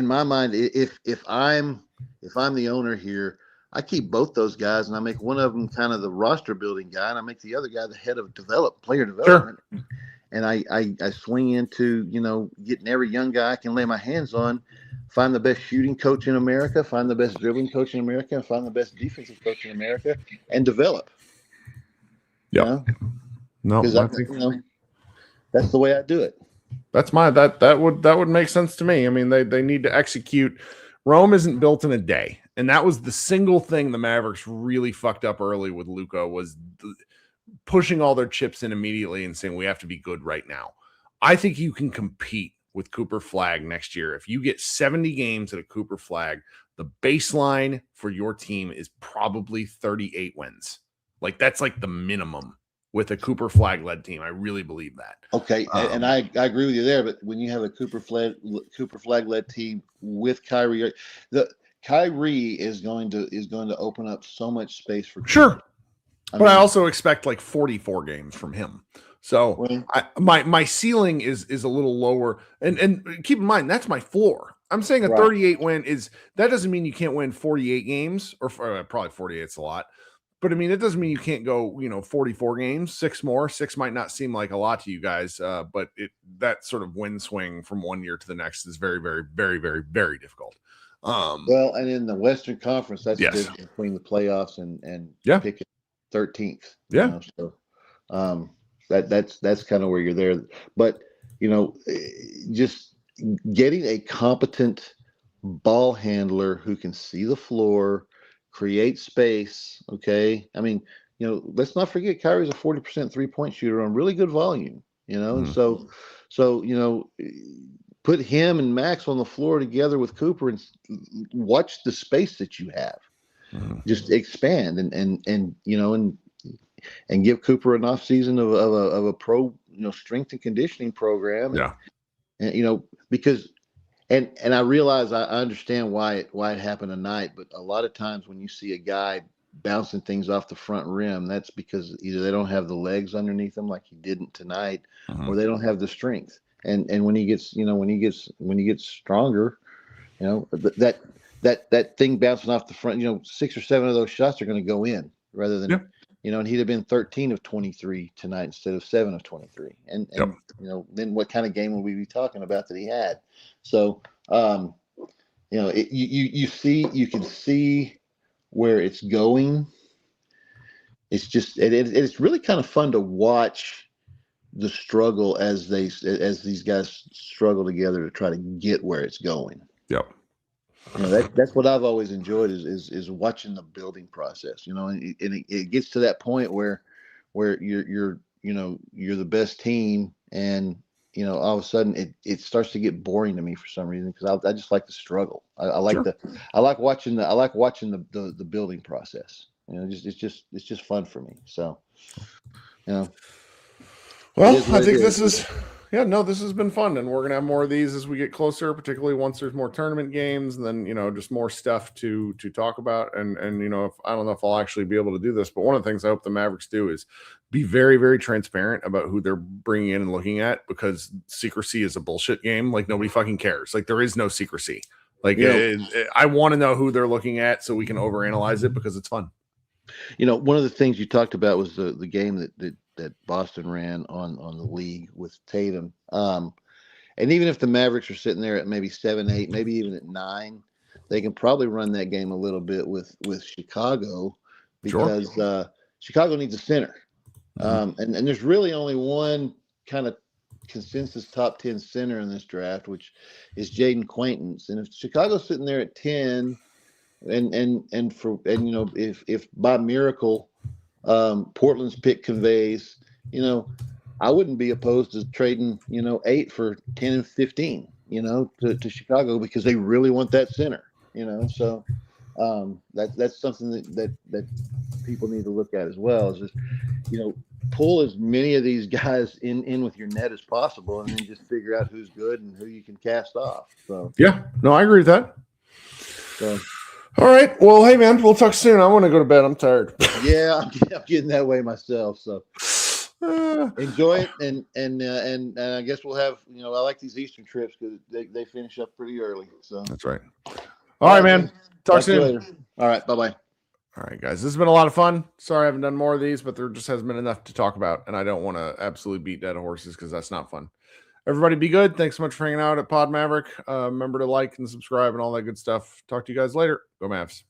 my mind, if I'm the owner here, I keep both those guys, and I make one of them kind of the roster building guy, and I make the other guy the head of player development. Sure. And I swing into getting every young guy I can lay my hands on, find the best shooting coach in America, find the best dribbling coach in America, and find the best defensive coach in America, and develop. Yeah. No, because I think that's the way I do it. That's that would make sense to me. I mean, they need to execute. Rome isn't built in a day, and that was the single thing the Mavericks really fucked up early with Luka, was pushing all their chips in immediately and saying we have to be good right now. I think you can compete with Cooper Flagg next year. If you get 70 games at a Cooper Flagg, the baseline for your team is probably 38 wins. Like, that's like the minimum with a Cooper Flagg led team. I really believe that. Okay, and I agree with you there. But when you have a Cooper Flagg led team with Kyrie, Kyrie is going to open up so much space for Cooper. Sure. I also expect like 44 games from him. So my ceiling is a little lower. And keep in mind, that's my floor. I'm saying a 38 win that doesn't mean you can't win 48 games, or probably 48 is a lot. But I mean, it doesn't mean you can't go, 44 games, 6 more. 6 might not seem like a lot to you guys, but that sort of win swing from one year to the next is very, very, very, very, very difficult. And in the Western Conference, that's the difference between the playoffs and picking 13th. Yeah. That's kind of where you're there. But just getting a competent ball handler who can see the floor, create space. Okay. I mean, let's not forget Kyrie's a 40% 3-point shooter on really good volume, and so put him and Max on the floor together with Cooper and watch the space that you have. Just expand and give Cooper an off season of a pro, strength and conditioning program. Yeah. And because and I realize I understand why it happened tonight, but a lot of times when you see a guy bouncing things off the front rim, that's because either they don't have the legs underneath them like he didn't tonight, or they don't have the strength. And when he gets stronger, that thing bouncing off the front, 6 or 7 of those shots are going to go in rather than, and he'd have been 13 of 23 tonight instead of 7 of 23. And then what kind of game would we be talking about that he had? So, you can see where it's going. It's just, it's really kind of fun to watch the struggle as these guys struggle together to try to get where it's going. Yep. That's what I've always enjoyed is watching the building process, and it gets to that point where you're the best team and all of a sudden it starts to get boring to me for some reason, because I just like the struggle. I like Sure. I like watching the building process. It's just fun for me. So, Well, it is I what it think is. this has been fun, and we're gonna have more of these as we get closer, particularly once there's more tournament games, and then just more stuff to talk about. And if I don't know if I'll actually be able to do this, but one of the things I hope the Mavericks do is be very, very transparent about who they're bringing in and looking at, because secrecy is a bullshit game. Like, nobody fucking cares. Like, there is no secrecy. Like, I want to know who they're looking at so we can overanalyze it, because it's fun. One of the things you talked about was the game that Boston ran on the league with Tatum. And even if the Mavericks are sitting there at maybe 7-8, maybe even at 9, they can probably run that game a little bit with Chicago, because Chicago needs a center. And there's really only one kind of consensus top 10 center in this draft, which is Jaden Quaintance. And if Chicago's sitting there at 10, if by miracle Portland's pick conveys, I wouldn't be opposed to trading 8 for 10 and 15 to Chicago, because they really want that center. So that's something that people need to look at as well, is just pull as many of these guys in with your net as possible, and then just figure out who's good and who you can cast off. So I agree with that. So, all right. Well, hey, man, we'll talk soon. I want to go to bed. I'm tired. yeah, I'm getting that way myself. So enjoy it, and I guess we'll have I like these Eastern trips, because they finish up pretty early. So that's right. All right, man. Talk soon. Later. All right. Bye-bye. All right, guys. This has been a lot of fun. Sorry I haven't done more of these, but there just hasn't been enough to talk about, and I don't want to absolutely beat dead horses, because that's not fun. Everybody be good. Thanks so much for hanging out at Pod Maverick. Remember to like and subscribe and all that good stuff. Talk to you guys later. Go Mavs.